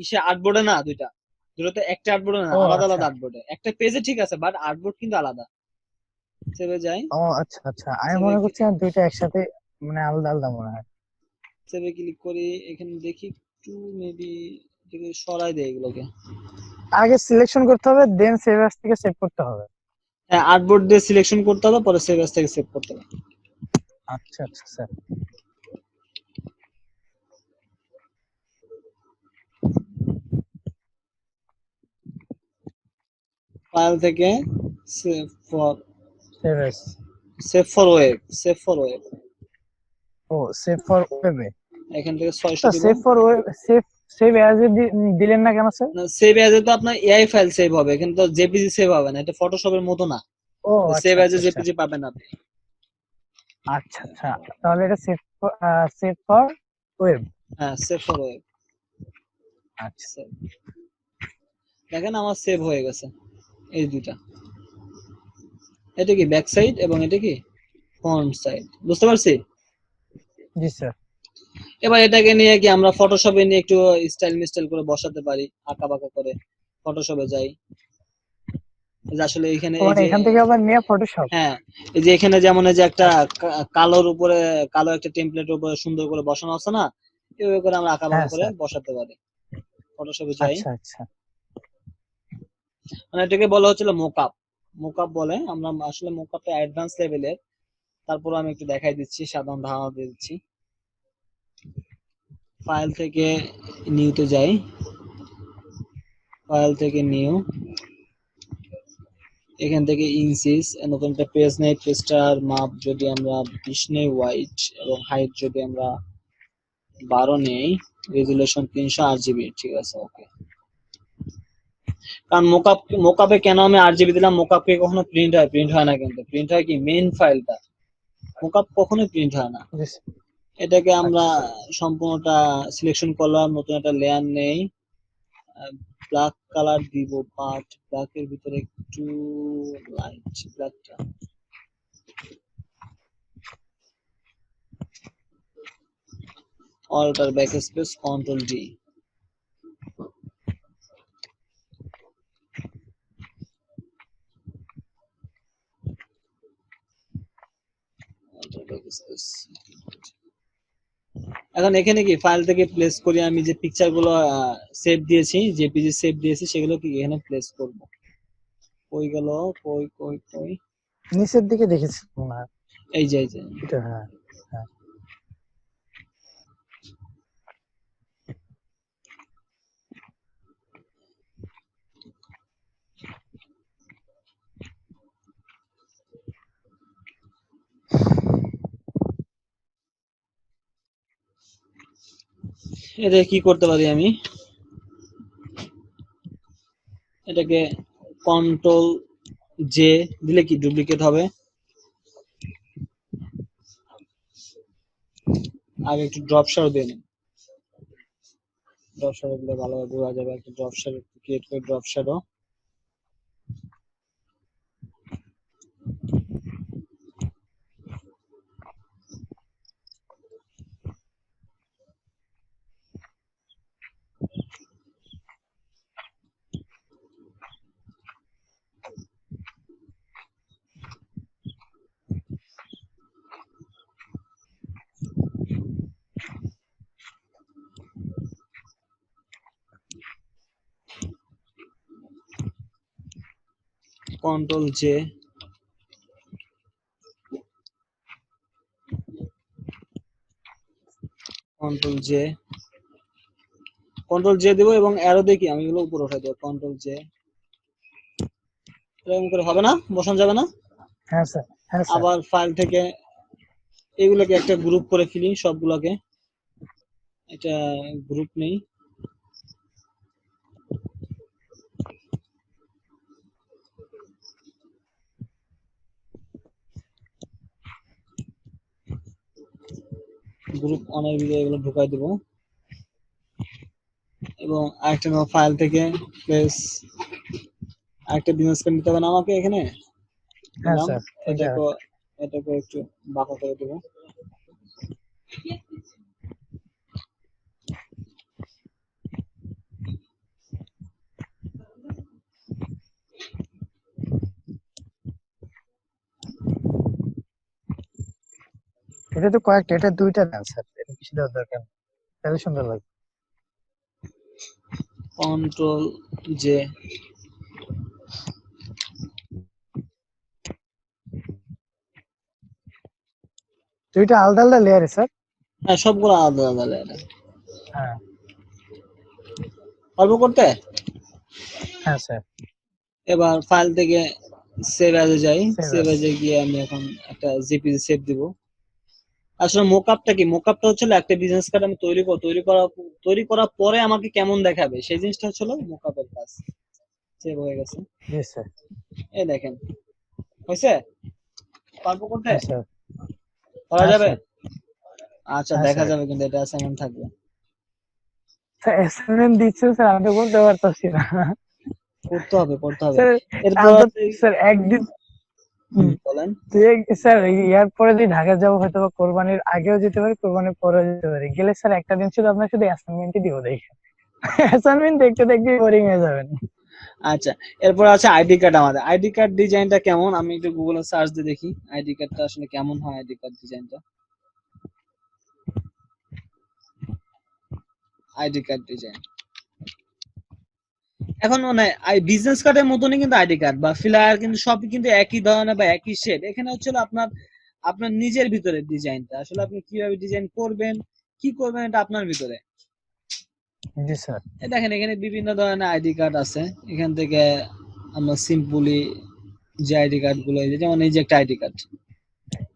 ইসে আর্টবোর্ডে না, দুইটা দুটোতে একটা আর্টবোর্ডে না, ও আলাদা আচ্ছা। আলাদা আর্টবোর্ডে। একটা পেজে ঠিক আছে, বাট আর্টবোর্ড কিন্তু আলাদা। সেভে যাই, ও আচ্ছা আচ্ছা, আমি সেভে মনে করছি দুইটা একসাথে, মানে আলাদা আলাদা মনে হয়। সেভে ক্লিক করি, এখানে দেখি একটু মেবি এটাকে সরাই দেয় এগুলোকে। আগে সিলেকশন করতে হবে, দেন সেভ অ্যাজ থেকে সেভ করতে হবে। হ্যাঁ, আর্টবোর্ড দিয়ে সিলেকশন করতে হবে, পরে সেভ এস থেকে সেভ করতে হবে। আচ্ছা আচ্ছা স্যার। ফাইল থেকে save for, save as. Save for web, save for web, ও সেভ ফর ওয়েবে। এখান থেকে 600 স্যার দিব। Save for web, save save as এ দিলেন না কেন স্যার? সেভ এজ এ তো আপনার এআই ফাইল সেভ হবে, কিন্তু জেপিজি সেভ হবে না, এটা ফটোশপের মতো না। ও সেভ আচ্ছা এজ এ আচ্ছা আচ্ছা। জেপিজি পাবেন আপনি। আচ্ছা আচ্ছা, তাহলে এটা সেভ, সেভ ফর ওয়েব। হ্যাঁ, সেভ ফর ওয়েব। আচ্ছা। দেখেন আমার সেভ হয়ে গেছে এই দুইটা। এটা কি ব্যাক সাইড এবং এটা কি ফ্রন্ট সাইড, বুঝতে পারছি। জি স্যার। এবার এটাকে নিয়ে কি আমরা ফটোশপে নিয়ে একটু স্টাইল মিস্টাইল করে বসাতে পারি, আঁকা বাঁকা করে। ফটোশপে যাই, যে আসলে এখানে ও এই মানে যে, এখান থেকে আবার নিয়ে ফটোশপ। হ্যাঁ, এই যে এখানে যেমন এই যে একটা আচ্ছা কালোর উপরে, কালো একটা টেমপ্লেটের উপরে সুন্দর করে বসানো আছে না, এভাবে করে আমরা আঁকা বাঁকা হ্যাঁ করে স্যার। বসাতে পারি। ফটোশপে যাই, আচ্ছা আচ্ছা। মানে এটাকে বলা হচ্ছিল মোকআপ। মোকআপ বলে, আমরা আসলে মোকআপটা অ্যাডভান্স লেভেলের। তারপর আমি একটু দেখাই দিচ্ছি, সাধারণ ধারণা দিয়ে দিচ্ছি। ফাইল থেকে নিউতে যাই, ফাইল থেকে নিউ, এখান থেকে ইনসিস, নতুন একটা পেজ নেই, পেজটার মাপ যদি আমরা 20 নেই হোয়াইট, এবং হাইট যদি আমরা 12 নেই, রেজুলেশন 300 আরজিবি, ঠিক আছে, ওকে। কারণ মোকআপে কেন আমি আরজিবি দিলাম? মোকআপে কখনো প্রিন্ট হয়? প্রিন্ট হয় না, কিন্তু প্রিন্ট হয় কি মেইন ফাইলটা, মোকআপ কখনোই প্রিন্ট হয় না। জি স্যার। এটাকে আমরা আচ্ছা সম্পূর্ণটা সিলেকশন করলাম, নতুন একটা লেয়ার নেই, ব্ল্যাক কালার দিব, বাট ব্ল্যাকের ভিতরে একটু লাইট ব্ল্যাকটা। Alter back space control D, alter back space. এখন এখানে কি ফাইল থেকে প্লেস করি, আমি যে পিকচার গুলো সেভ দিয়েছি, জেপিজি সেভ দিয়েছি, সেগুলো কি এখানে প্লেস করব। কই গেল? কই কই কই, নিচের দিকে দেখেছি মনে হয়। এই যে এই যে। এটা হ্যাঁ। হ্যাঁ। এটা কি করতে পারি আমি? এটাকে কন্ট্রোল জে দিলে কি ডুপ্লিকেট হবে? আগে একটু ড্রপ শ্যাডো দিয়ে নিন, ড্রপ শ্যাডো দিলে ভালোভাবে বোঝা যাবে। একটা ড্রপ শ্যাডো ক্রিয়েট করে, drop shadow, control J, control J, control J দেবো, এবং অ্যারো দেখি আমি এগুলো উপরে উঠাই দেবো। কন্ট্রোল জে, এরকম করে হবে না? বসানো যাবে না? হ্যাঁ স্যার। হ্যাঁ স্যার। আবার ফাইল থেকে এগুলোকে একটা গ্রুপ করে ফেলি সবগুলোকে, এটা গ্রুপ নেই। গ্রুপ অনের ভিতরে এগুলো ঢুকাই দেবো এবং আরেকটা ফাইল থেকে প্লেস আরেকটা বিজনেস কার্ড নিতে হবে না আমাকে এখানে হ্যাঁ দিলাম। স্যার, এটা এটাকে এটাকে একটু বাঁকা করে দেবো। এটা তো কয়েকটা, এটা দুইটা দেন স্যার, এটা বেশি দেওয়ার দরকার নেই, তাহলে সুন্দর লাগবে। Control J. দুইটা আলাদা আলাদা লেয়ারে স্যার। হ্যাঁ সবগুলো আলাদা আলাদা layer। হ্যাঁ অল্প করতে হ্যাঁ স্যার, এবার ফাইল থেকে সেভ অ্যাজে যাই, সেভ সেভ আছে। অ্যাজে গিয়ে আমি এখন একটা জেপিজি সেভ দিব। আসলে মোকআপটা কি, মোকআপটা হচ্ছে একটা বিজনেস কার্ড আমি তৈরি করার পরে আমাকে কেমন দেখাবে সেই জিনিসটা হচ্ছে মোকআপের কাজ। সেভ হয়ে গেছে, জি স্যার। এই দেখেন হয়েছে। পারবো করতে, হ্যাঁ স্যার। করা হ্যাঁ যাবে। স্যার। আচ্ছা হ্যাঁ দেখা স্যার। যাবে, কিন্তু এটা অ্যাসাইনমেন্ট থাকবে। স্যার অ্যাসাইনমেন্ট দিচ্ছেন স্যার, আমি তো বলতে পারতাছি না। করতে হবে করতে হবে। স্যার এরপর আমরা আছে স্যার একদিন বলেন। স্যার ইয়ার পরে দিয়ে ঢাকা যাবো, হয়তো বা কোরবানির আগেও যেতে পারি, কোরবানির পরেও যেতে পারি। গেলে স্যার একটা দিন শুধু আপনার শুধু অ্যাসাইনমেন্টই দিব দেখে। অ্যাসাইনমেন্ট দেখতে দেখতে বোরিং হয়ে যাবেন। আচ্ছা এরপর আছে আইডি কার্ড। আমাদের আইডি কার্ড ডিজাইনটা কেমন আমি একটু গুগলে সার্চ দিয়ে দেখি আইডি কার্ডটা আসলে কেমন হয়। আইডি কার্ড ডিজাইনটা, আইডি কার্ড ডিজাইন এখন মানে বিজনেস কার্ডের মতনই কিন্তু আইডি কার্ড বা ফ্লায়ার কিন্তু সবই কিন্তু একই ধরনের বা একই শেপ। এখানে হচ্ছে আপনার আপনার নিজের ভিতরে ডিজাইনটা আসলে আপনি কিভাবে ডিজাইন করবেন কি করবেন এটা আপনার ভিতরে। জি স্যার। দেখেন এখানে বিভিন্ন ধরনের আইডি কার্ড আছে। এখান থেকে আমরা সিম্পলি যে আইডি কার্ড গুলো, যেমন এই যে একটা আইডি কার্ড,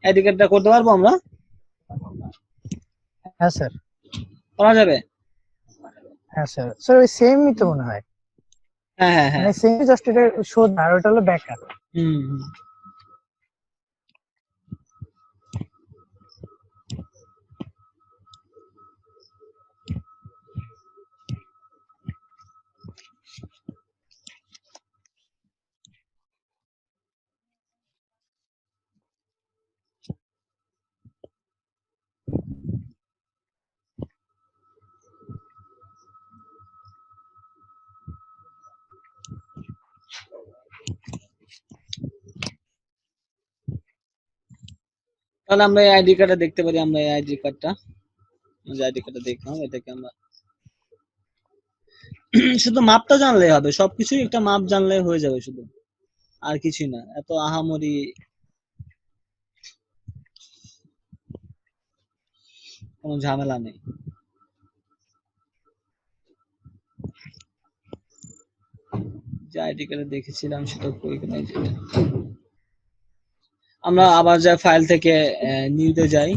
আইডি কার্ডটা করতে পারবো আমরা, হ্যাঁ স্যার। করা যাবে। হ্যাঁ স্যার, স্যার ওই সেমই তো মনে হয়, হ্যাঁ হ্যাঁ হ্যাঁ। মানে সেম, জাস্ট এটা সোজা আর ওটা হলো ব্যাকআপ। হুম হুম। তাহলে আমরা এই আইডি কার্ডটা দেখতে পারি। আমরা এই আইডি কার্ডটা, যে আইডি কার্ডটা দেখলাম এটাকে আমরা শুধু মাপটা জানলেই হবে, সবকিছুই একটা মাপ জানলে হয়ে যাবে শুধু, আর কিছুই না। এত আহামরি কোনো ঝামেলা নেই। যে আইডি কার্ডে দেখেছিলাম সেটা কই কিনা, যেটা আমরা আবার যা ফাইল থেকে নিউতে যাই।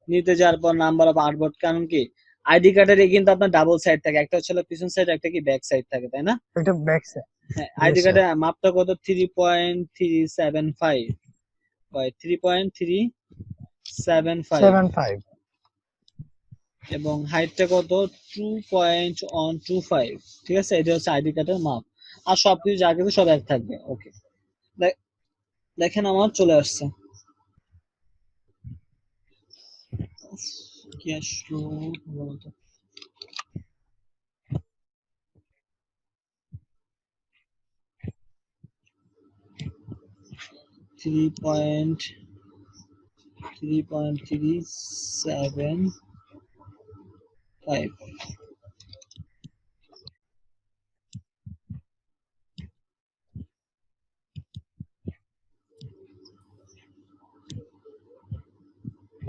নিউতে যাওয়ার পর নাম্বার অফ আর্টবোর্ড, কারণ কি আইডি কার্ডের কিন্তু আপনার ডাবল সাইড থাকে, একটা হচ্ছে পিছন সাইড একটা কি ব্যাক সাইড থাকে তাই না। ওইটা ব্যাক স্যার। হ্যাঁ জি আইডি স্যার। কার্ডের মাপটা কত 3.375 বাই 3.375 7.5। এবং হাইটটা কত 2.125। ঠিক আছে, এটা হচ্ছে আইডি কার্ডের মাপ। আর সবকিছু যা কিছু সব এক থাকবে। ওকে দেখেন আমার চলে আসছে। কি আসলো বলতো? 3.375।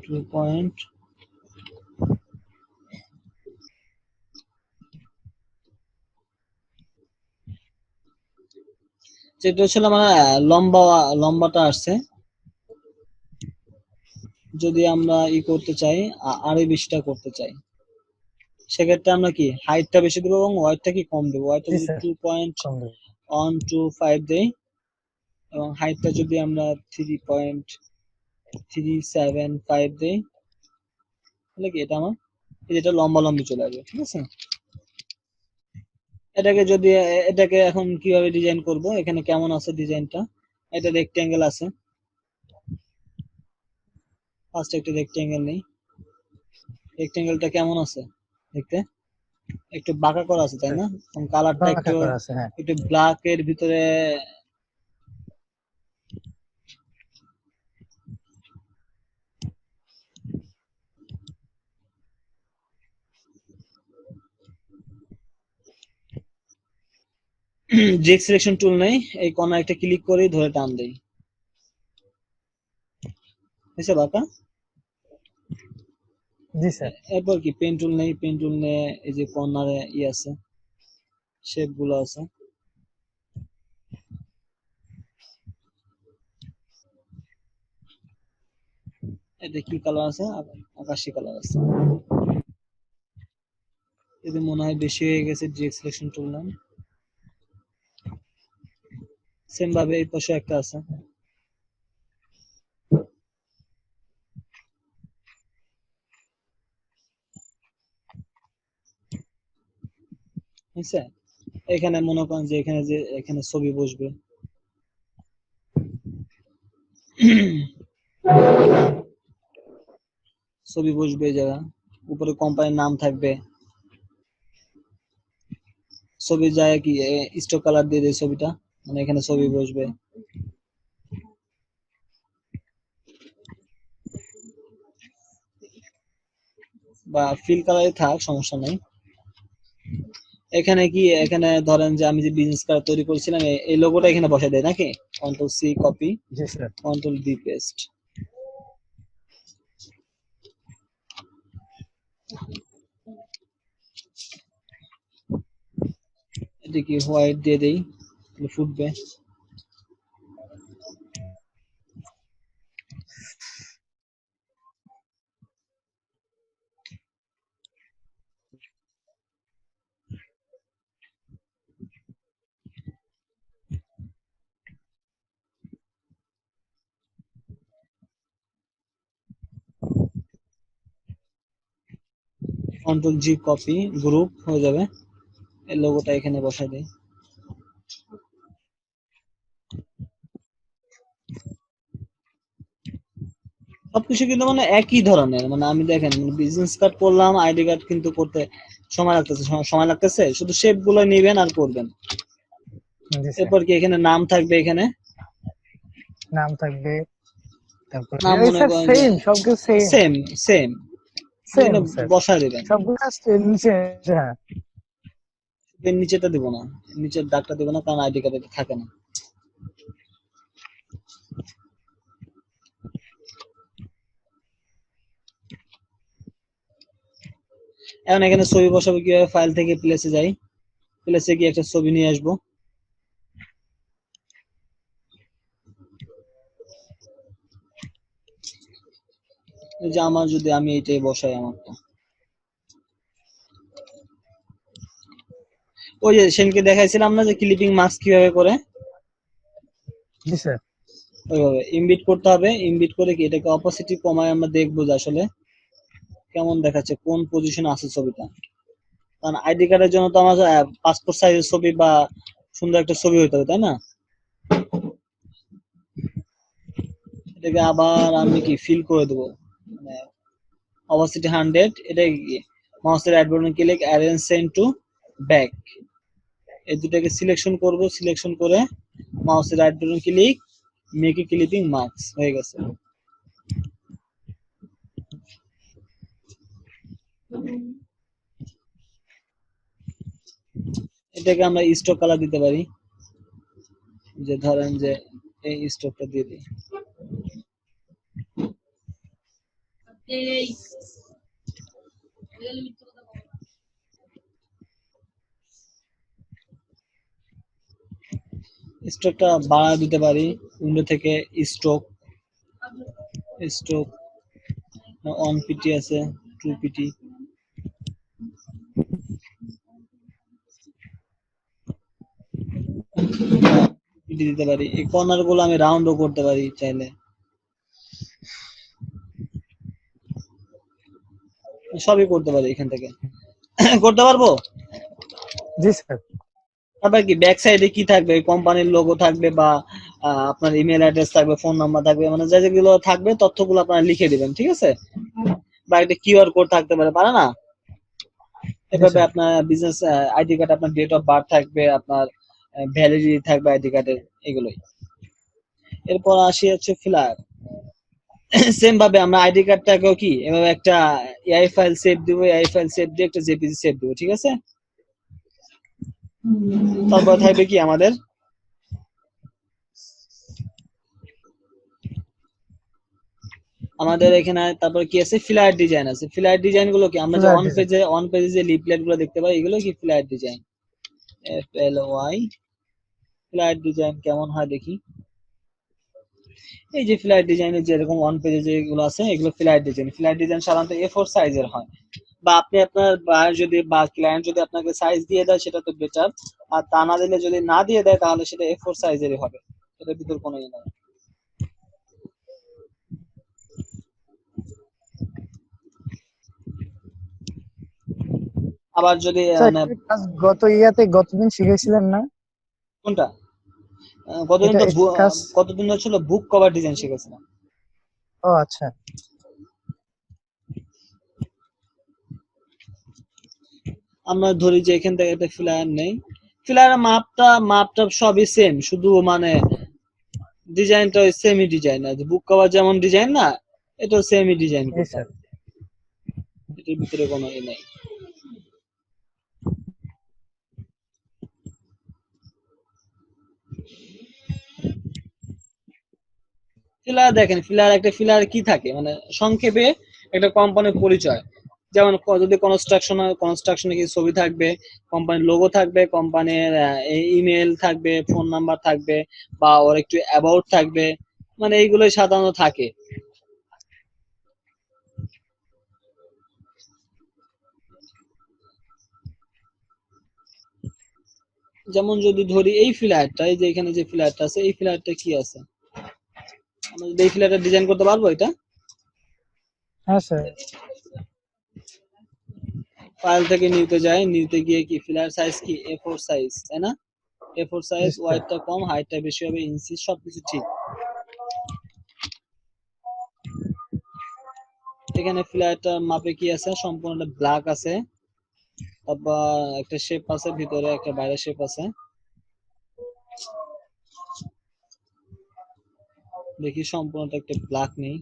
2. যেটা ছিল আমার লম্বাটা আসছে যদি আমরা করতে চাই, আরো বেশিটা করতে চাই, সেক্ষেত্রে আমরা কি হাইটটা বেশি দেবো এবং ওয়াইডটা কি কম দেবো। ওয়াইডটা জি যদি স্যার, কম দেবো। 2.125 দেই এবং হাইটটা যদি আমরা 3.375 দেই, তাহলে কি এটা আমার এটা লম্বা লম্বি চলে আসবে। ঠিক আছে, এটাকে যদি এটাকে এখন কিভাবে ডিজাইন করব, এখানে কেমন আছে ডিজাইনটা, এটা রেক্টেঙ্গেল আছে, ফার্স্ট একটা রেক্টেঙ্গেল নেই। রেক্টেঙ্গেলটা কেমন আছে দেখতে, একটু বাঁকা করা আছে তাই না, এবং কালারটা বাঁকা একটু করা আছে, হ্যাঁ। একটু ব্ল্যাক এর ভিতরে জেক সিলেকশন টুল নেই, এই কর্নার একটা ক্লিক করে ধরে টান দেই, হয়েছে বাঁকা। জি স্যার। এরপর কি পেন টুল নেই, পেন টুল নিয়ে এই যে কর্নারে আছে, শেপ গুলো আছে, এটা কি কালার আছে, আকাশি কালার আছে। যদি মনে হয় বেশি হয়ে গেছে, জেক সিলেকশন টুল নেন। সেম ভাবে এই পাশে একটা আছে, বুঝছে। এখানে মনে করেন যে এখানে ছবি বসবে, ছবি বসবে এই জায়গা, উপরে কোম্পানির নাম থাকবে, ছবি যায় কি স্টক কালার দিয়ে দেয় ছবিটা, মানে এখানে ছবি বসবে, বা ফিল কালারই থাক সমস্যা নাই। এখানে ধরেন যে আমি যে বিজনেস কার্ড তৈরি করেছিলাম, এই লোগোটা এখানে বসাই দেয় নাকি, কন্ট্রোল সি কপি, জি স্যার। Control V paste. এটা কি হোয়াইট দিয়ে দেই, ফুটবে। কন্ট্রোল জি কপি, গ্রুপ হয়ে যাবে, এই লোগোটা এখানে বসাই দেই। সবকিছু কিন্তু মানে একই ধরনের, মানে আমি দেখেন বিজনেস কার্ড করলাম, আইডি কার্ড কিন্তু করতে সময় লাগতেছে, শুধু শেপ গুলো নিবেন আর করবেন। জি স্যার। এরপর কি এখানে নাম থাকবে, এখানে নাম থাকবে, তারপরে নাম ওই মনে স্যার করেন যে সেম, সবকিছু সেম। সেম সেম সেম এখানে স্যার, বসায় দেবেন। সবগুলো জাস্ট নিচে, হ্যাঁ। এর নিচেটা দিব না, নিচের দাগটা দিব না, কারণ আইডি কার্ডে থাকে না। এখন এখানে ছবি বসাবো কিভাবে, ফাইল থেকে প্লেসে যাই, প্লেসে গিয়ে একটা ছবি নিয়ে আসবো, এই যে আমার যদি আমি এইটাই বসাই, আমারটা ওই যে সেনকে দেখাইছিলাম না যে ক্লিপিং মাস্ক কিভাবে করে, জি স্যার। ওইভাবে ইমবিট করতে হবে। ইমবিট করে কি এটাকে অপোসিটি কমায় আমরা দেখবো যে আসলে কেমন দেখাচ্ছে, কোন পজিশনে আছে ছবিটা। কারণ আইডি কার্ডের জন্য তো আমার পাসপোর্ট সাইজের ছবি বা সুন্দর একটা ছবি হইতে হবে, তাই না। এটাকে আবার আমি কি ফিল করে দেবো, মানে অপোসিটি 100, এটা কি মাউসের right button click, arrange send to back, এই দুটাকে সিলেকশন করব, সিলেকশন করে মাউসের right button click, make a clipping marks, হয়ে গেছে। এটাকে আমরা স্টক কালার দিতে পারি, যে ধরেন যে এই স্টকটা দিয়ে দিই। স্টকটা বাড়া দিতে পারি, উইন্ডো থেকে স্টক, স্টক অন পিটি আছে, টু পিটি পিটি দিতে পারি। এই কর্নার গুলো আমি রাউন্ডও করতে পারি চাইলে, সবই করতে পারি এখান থেকে। করতে পারবো। জি স্যার। তারপর কি ব্যাক সাইডে কি থাকবে, কোম্পানির লোগো থাকবে বা আপনার ইমেল অ্যাড্রেস থাকবে, ফোন নাম্বার থাকবে, মানে যেগুলো থাকবে তথ্যগুলো আপনারা লিখে দিবেন, ঠিক আছে। বা একটা কিউআর কোড থাকতে পারে না। জি এভাবে স্যার। আপনার বিজনেস আইডি কার্ড, আপনার ডেট অফ বার্থ থাকবে, আপনার ভ্যালিডিটি থাকবে আইডি কার্ডের, এগুলোই। এরপর আসি হচ্ছে ফ্লায়ার। সেম ভাবে আমরা আইডি কার্ডটাকেও কি এভাবে একটা এআই ফাইল সেভ দিব, এআই ফাইল সেভ দিয়ে একটা জেপিজি সেভ দিব, ঠিক আছে। তারপর থাকবে কি আমাদের আমাদের এখানে, তারপর কি আছে, ফ্লায়ার ডিজাইন আছে। ফ্লায়ার ডিজাইন গুলো কি আমরা যে ফ্ল্যাট ডিজাইন। অন পেজে যে লিফলেট গুলো দেখতে পাই, এগুলো কি flyer design. FLY flyer design কেমন হয় দেখি। এই যে ফ্লায়ার ডিজাইনের যেরকম ওয়ান পেজে যেগুলো আছে, এগুলো ফ্লায়ার ডিজাইন। ফ্লায়ার ডিজাইন সাধারণত A4 সাইজের হয়, বা আপনি আপনার যদি বা ক্লায়েন্ট যদি আপনাকে সাইজ দিয়ে দেয় সেটা তো বেটার, আর তা না দিলে যদি না দিয়ে দেয় তাহলে সেটা A4 সাইজেরই হবে, এটার ভিতর কোনো ইয়ে নাই। আবার যদি স্যার মানে একটা কাজ গতদিন শিখেছিলেন না? কোনটা, এটা একটা কাজ। কতদিন হচ্ছিল বুক কভার ডিজাইন শিখেছিলাম। ও আচ্ছা। আমরা ধরি যে এখান থেকে একটা ফ্লায়ার নেই, ফ্লায়ারের মাপটা সবই সেম, শুধু মানে ডিজাইনটা ওই সেমি ডিজাইন আছে, বুক কভার যেমন ডিজাইন না, এটা সেমি ডিজাইন জি করতে স্যার। হবে, এটার ভিতরে কোনো ই নাই। ফ্লায়ার দেখেন, ফ্লায়ার কি থাকে মানে সংক্ষেপে একটা কোম্পানির পরিচয়। যেমন যদি কনস্ট্রাকশনে কিছু ছবি থাকবে, কোম্পানির লোগো থাকবে, কোম্পানির ইমেল থাকবে, ফোন নাম্বার থাকবে, বা ওর একটু অ্যাবাউট থাকবে, মানে এইগুলোই সাধারণত থাকে। যেমন যদি ধরি এই ফ্ল্যাটটা, এই যে এখানে যে ফ্ল্যাটটা আছে, এই ফ্ল্যাটটা কি আছে, আমরা যদি এই ফ্ল্যাটটা ডিজাইন করতে পারবো এটা। হ্যাঁ স্যার। ফাইল থেকে নিতে যাই, নিতে গিয়ে কি ফ্ল্যাট সাইজ কি A4 সাইজ, তাই না। A4 জি সাইজ, স্যার। ওয়াইডটা কম, হাইটটা বেশি হবে, ইঞ্চি সবকিছু ঠিক। এখানে ফ্ল্যাটটার মাপে কি আছে, সম্পূর্ণ ব্ল্যাক আছে, তারপর একটা শেপ আছে ভিতরে, একটা বাইরে শেপ আছে। দেখি সম্পূর্ণটা একটা ব্ল্যাক নেই।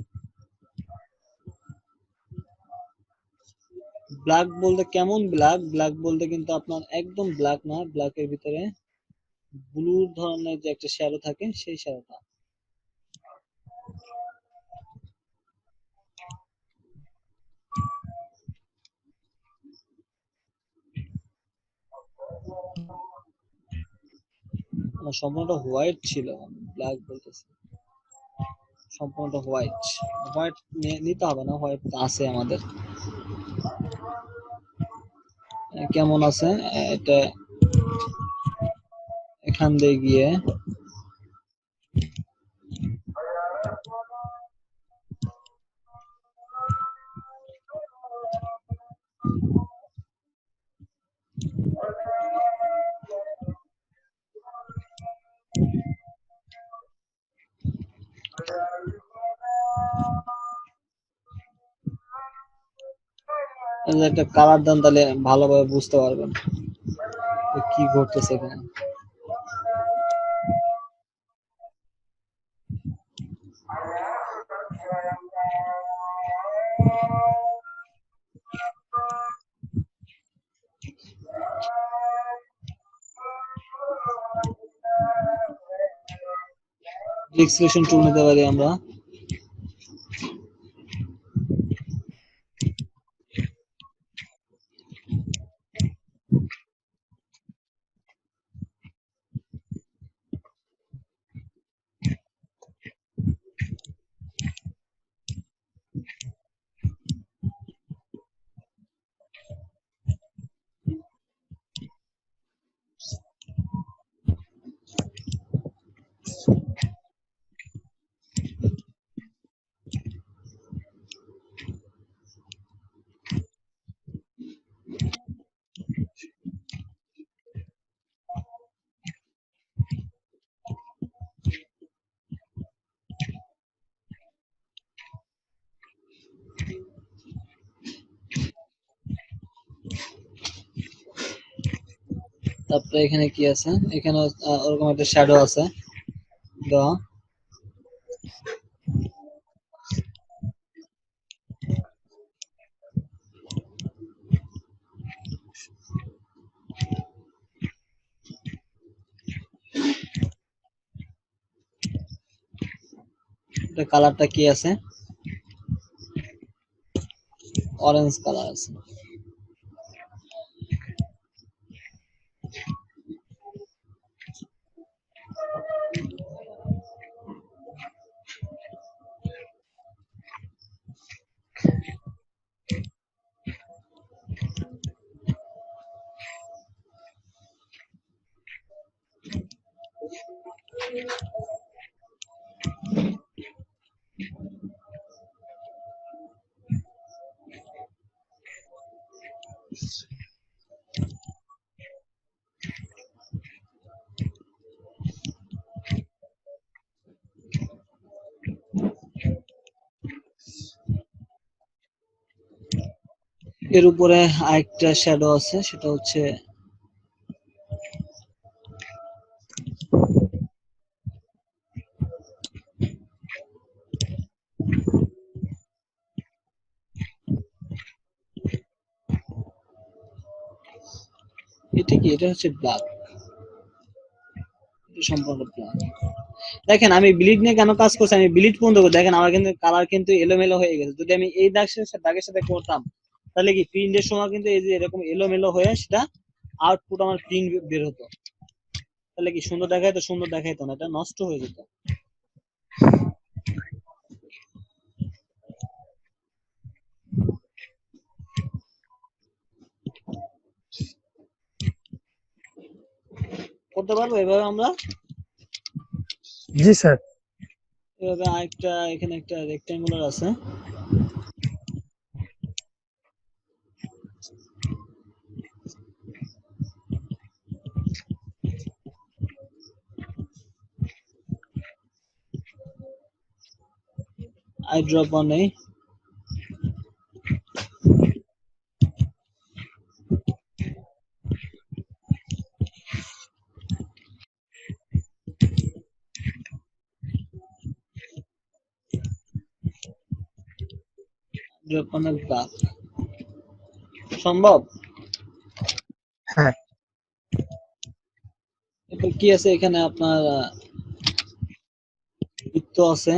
ব্ল্যাক বলতে কেমন ব্ল্যাক, ব্ল্যাক বলতে কিন্তু আপনার একদম ব্ল্যাক না, ব্ল্যাকের ভিতরে ব্লু ধরনের যে একটা শ্যাডো থাকে, সেই শ্যাডোটা। আমার সম্পূর্ণটা হোয়াইট ছিল, ব্ল্যাক বলতেছি, সম্পূর্ণটা হোয়াইট। হোয়াইট নিতে হবে না, হোয়াইট আছে আমাদের। কেমন আছে এটা, এখান দিয়ে গিয়ে একটা কালার দেন, তাহলে ভালোভাবে বুঝতে পারবেন কি ঘটতেছে এখানে। এক্সপ্রেশন টুল নিতে পারি আমরা। তারপরে এখানে কি আছে, এখানে ওরকম একটা শ্যাডো আছে দেওয়া। এটা কালারটা কি আছে, অরেঞ্জ কালার আছে। এর উপরে আরেকটা শ্যাডো আছে, সেটা হচ্ছে এটা কি, এটা হচ্ছে ব্ল্যাক, সম্পূর্ণ ব্ল্যাক। দেখেন আমি ব্লিড নিয়ে কেন কাজ করছি, আমি ব্লিড বন্ধ করে দেখেন আমার কিন্তু কালার কিন্তু এলোমেলো হয়ে গেছে। যদি আমি এই দাগের সাথে করতাম, তাহলে কি প্রিন্টের সময় কিন্তু এই যে এরকম এলোমেলো হয়ে সেটা আউটপুট আমার প্রিন্ট বের হতো। তাহলে কি সুন্দর দেখাইতো? সুন্দর দেখাইতো না, এটা নষ্ট হয়ে যেত। করতে পারবো এভাবে আমরা। জি স্যার। এভাবে আরেকটা, এখানে একটা রেক্টেঙ্গুলার আছে, আই ড্রপ নেই, ড্রপ ব্ল্যাক সম্ভব। হ্যাঁ। এরপর কি আছে এখানে আপনার বৃত্ত আছে,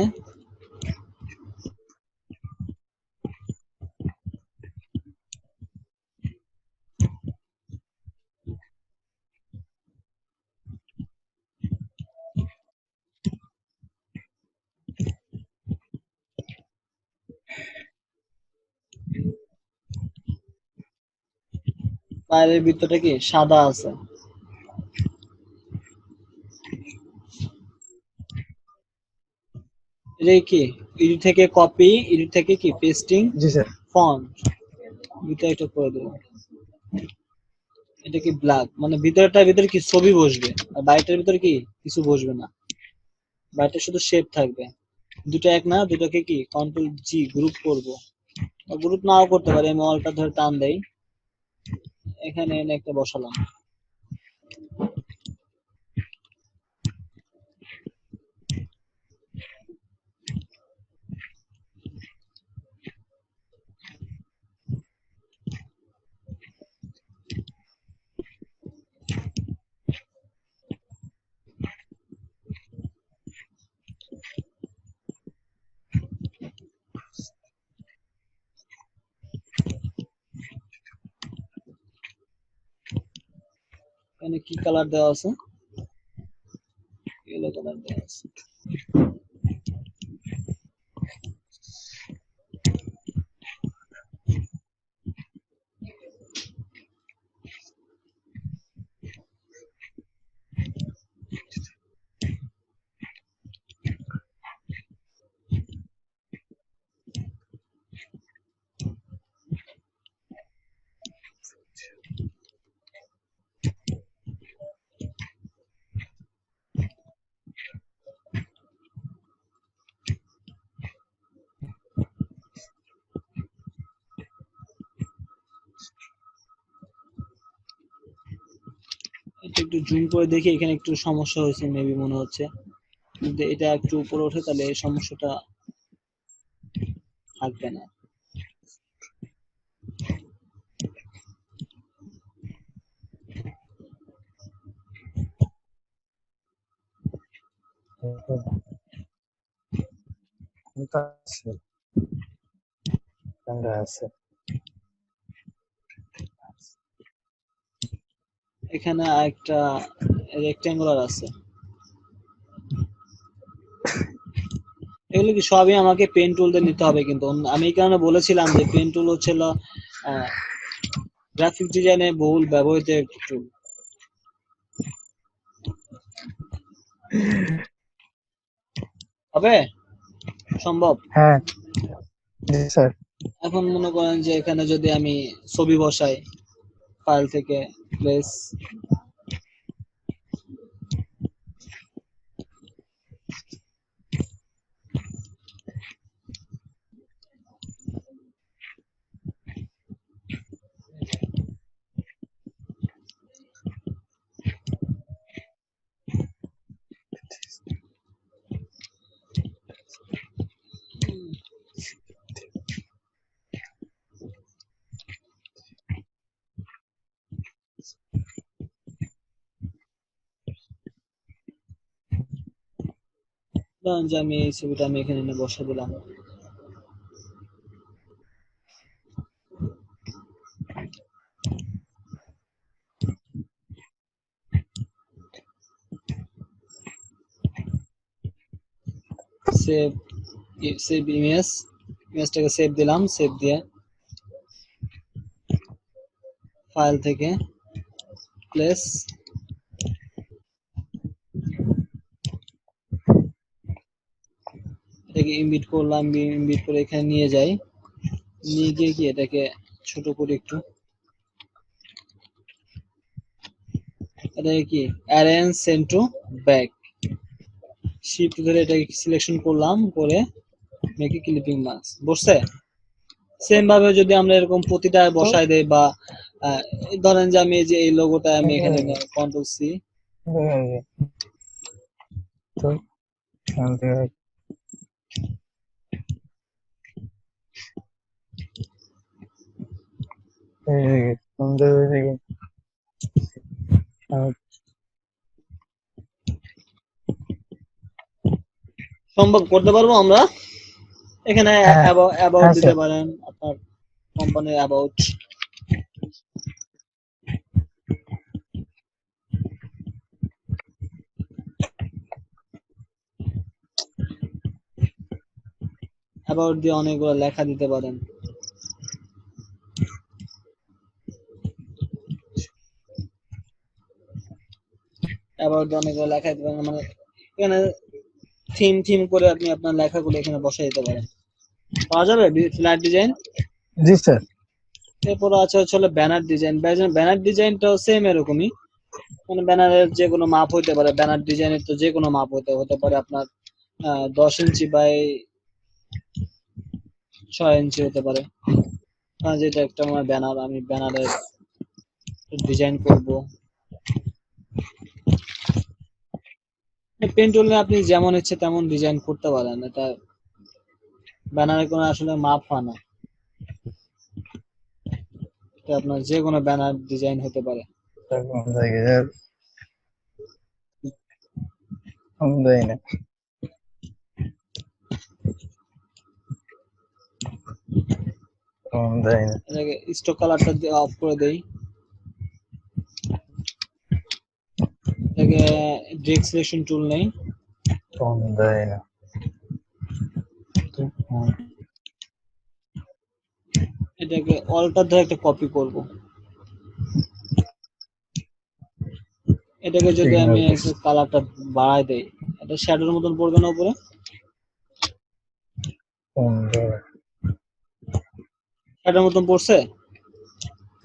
বাইরের বৃত্তটা কি সাদা আছে। এটা কি এডিট থেকে কপি, এডিট থেকে কি পেস্টিং, জি স্যার। ফন্ট, ভিতরে একটা করে দেবো। এটা কি ব্ল্যাক, মানে ভিতরটার ভিতরে কি ছবি বসবে, আর বাইরেটার ভিতরে কি কিছু বসবে না, বাইরেটা শুধু শেপ থাকবে। দুটো এক না, দুটোকে কি কন্ট্রোল জি গ্রুপ করব, গ্রুপ নাও করতে পারি, আমি অলটা ধরে টান দেই, এখানে এনে একটা বসালাম। এখানে কি কালার দেওয়া আছে, ইয়েলো কালার দেওয়া আছে। একটু জুম করে দেখি, এখানে একটু সমস্যা হয়েছে মেবি মনে হচ্ছে। যদি এটা একটু উপরে ওঠে তাহলে এই সমস্যাটা থাকবে না। আছে, ক্যামেরা আছে। এখানে একটা রেক্টেঙ্গুলার আছে। এগুলো কি সবই আমাকে পেন টুল দিয়ে নিতে হবে, কিন্তু আমি এই কারণে বলেছিলাম যে পেন টুল হচ্ছে গ্রাফিক ডিজাইনে বহুল ব্যবহৃত একটি টুল। হবে সম্ভব? হ্যাঁ, জি স্যার। এখন মনে করেন যে এখানে যদি আমি ছবি বসাই, ফাইল থেকে প্লেস, ধরেন যে আমি এই ছবিটা আমি এখানে এনে বসা দিলাম। সেভ, সেভ ইমেজটাকে সেভ দিলাম, সেভ দিয়ে ফাইল থেকে প্লেস, এটাকে ইনভিট করলাম, ইনভিট করে এখানে নিয়ে যাই, নিয়ে গিয়ে কি এটাকে ছোট করে একটু, এটাকে কি arrange send to back, shift ধরে এটাকে সিলেকশন করলাম, করে মেকে ক্লিপিং মাস্ক বসছে। সেম ভাবে যদি আমরা এরকম প্রতিটা বসাই দেই, বা ধরেন যে আমি এই যে এই লোগোটা আমি এখানে কন্ট্রোল সি, তো এখান থেকে সুন্দর হয়ে সম্ভব করতে পারবো আমরা। এখানে হ্যাঁ, অ্যাবাউট হ্যাঁ দিতে স্যার। পারেন, আপনার কোম্পানির অ্যাবাউট, অ্যাবাউট দিয়ে অনেকগুলো লেখা দিতে পারেন। অ্যাবাউট দিয়ে অনেকগুলো লেখা দিতে পারেন, মানে এখানে থিম থিম করে আপনি আপনার লেখাগুলো এখানে বসাই দিতে পারেন। পাওয়া যাবে ফ্ল্যাট ডিজাইন। জি স্যার। এরপর আছে হচ্ছে ব্যানার ডিজাইন। ব্যানার ডিজাইনটাও সেম এরকমই, মানে ব্যানারের যে কোনো মাপ হইতে পারে, ব্যানার ডিজাইনের তো যে কোনো মাপ হতে পারে আপনার 10 ইঞ্চি বাই 6 ইঞ্চি হতে পারে। যেটা একটা আমার ব্যানার, আমি ব্যানারের ডিজাইন করব। পেন টুল নিয়ে আপনি যেমন ইচ্ছে তেমন ডিজাইন করতে পারেন, এটা ব্যানারের কোনো আসলে মাপ হয় না, এটা আপনার যে কোনো ব্যানার ডিজাইন হতে পারে। কোন জায়গায় দেয় না, দেয় না, এটাকে স্টক কালারটা অফ করে দেই, এটাকে ডিরেক্ট সিলেকশন টুল নেই, দেয় না। এটাকে অল্টার ধরে একটা কপি করব। এটাকে যদি আমি একটু কালারটা বাড়াই দেই, এটা শ্যাডোর মতন পড়বে না উপরে, শ্যাডোর মতন পড়ছে।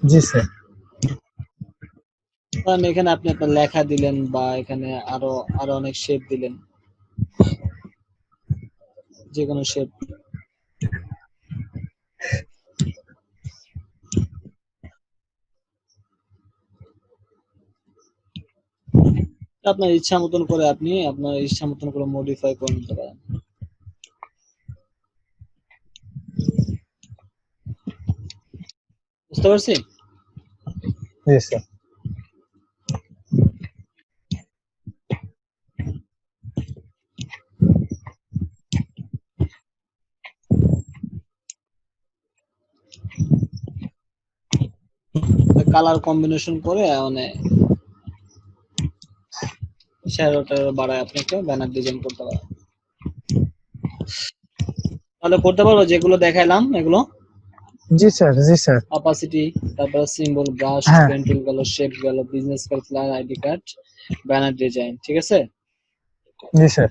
জি স্যার। কারণ এখানে আপনি আপনার লেখা দিলেন, বা এখানে আরো আরো অনেক শেপ দিলেন, যে কোনো শেপ। আপনার ইচ্ছা মতন করে আপনি আপনার ইচ্ছা মতন করে মডিফাই করে নিতে পারেন। বুঝতে পারছি? জি স্যার। কালার কম্বিনেশন করে মানে শ্যাডো ট্যাডো বাড়ায় আপনাকে ব্যানার ডিজাইন করতে পারেন। তাহলে করতে পারবো যেগুলো দেখাইলাম এগুলো? জি স্যার, জি স্যার। অপাসিটি, তারপরে সিম্বল, ব্রাশ, হ্যাঁ। পেন টুল গেল, শেপ গেল, business card, flyer, ID card, banner design, ঠিক আছে? জি স্যার।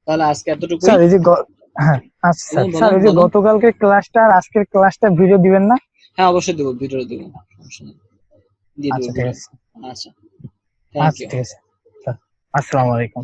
তাহলে আজকে এতটুকুই। স্যার এই যে হ্যাঁ, আচ্ছা স্যার। স্যার বলেন এই যে বলেন। গতকালকে ক্লাসটা আর আজকের ক্লাসটা ভিডিও দিবেন না? হ্যাঁ অবশ্যই দেবো, ভিডিও দেবো, সমস্যা নেই, দিয়ে দেবো আচ্ছা ঠিক ভিডিও। আছে। আচ্ছা, থ্যাংক আচ্ছা ইউ। ঠিক আছে স্যার। আসসালামু আলাইকুম।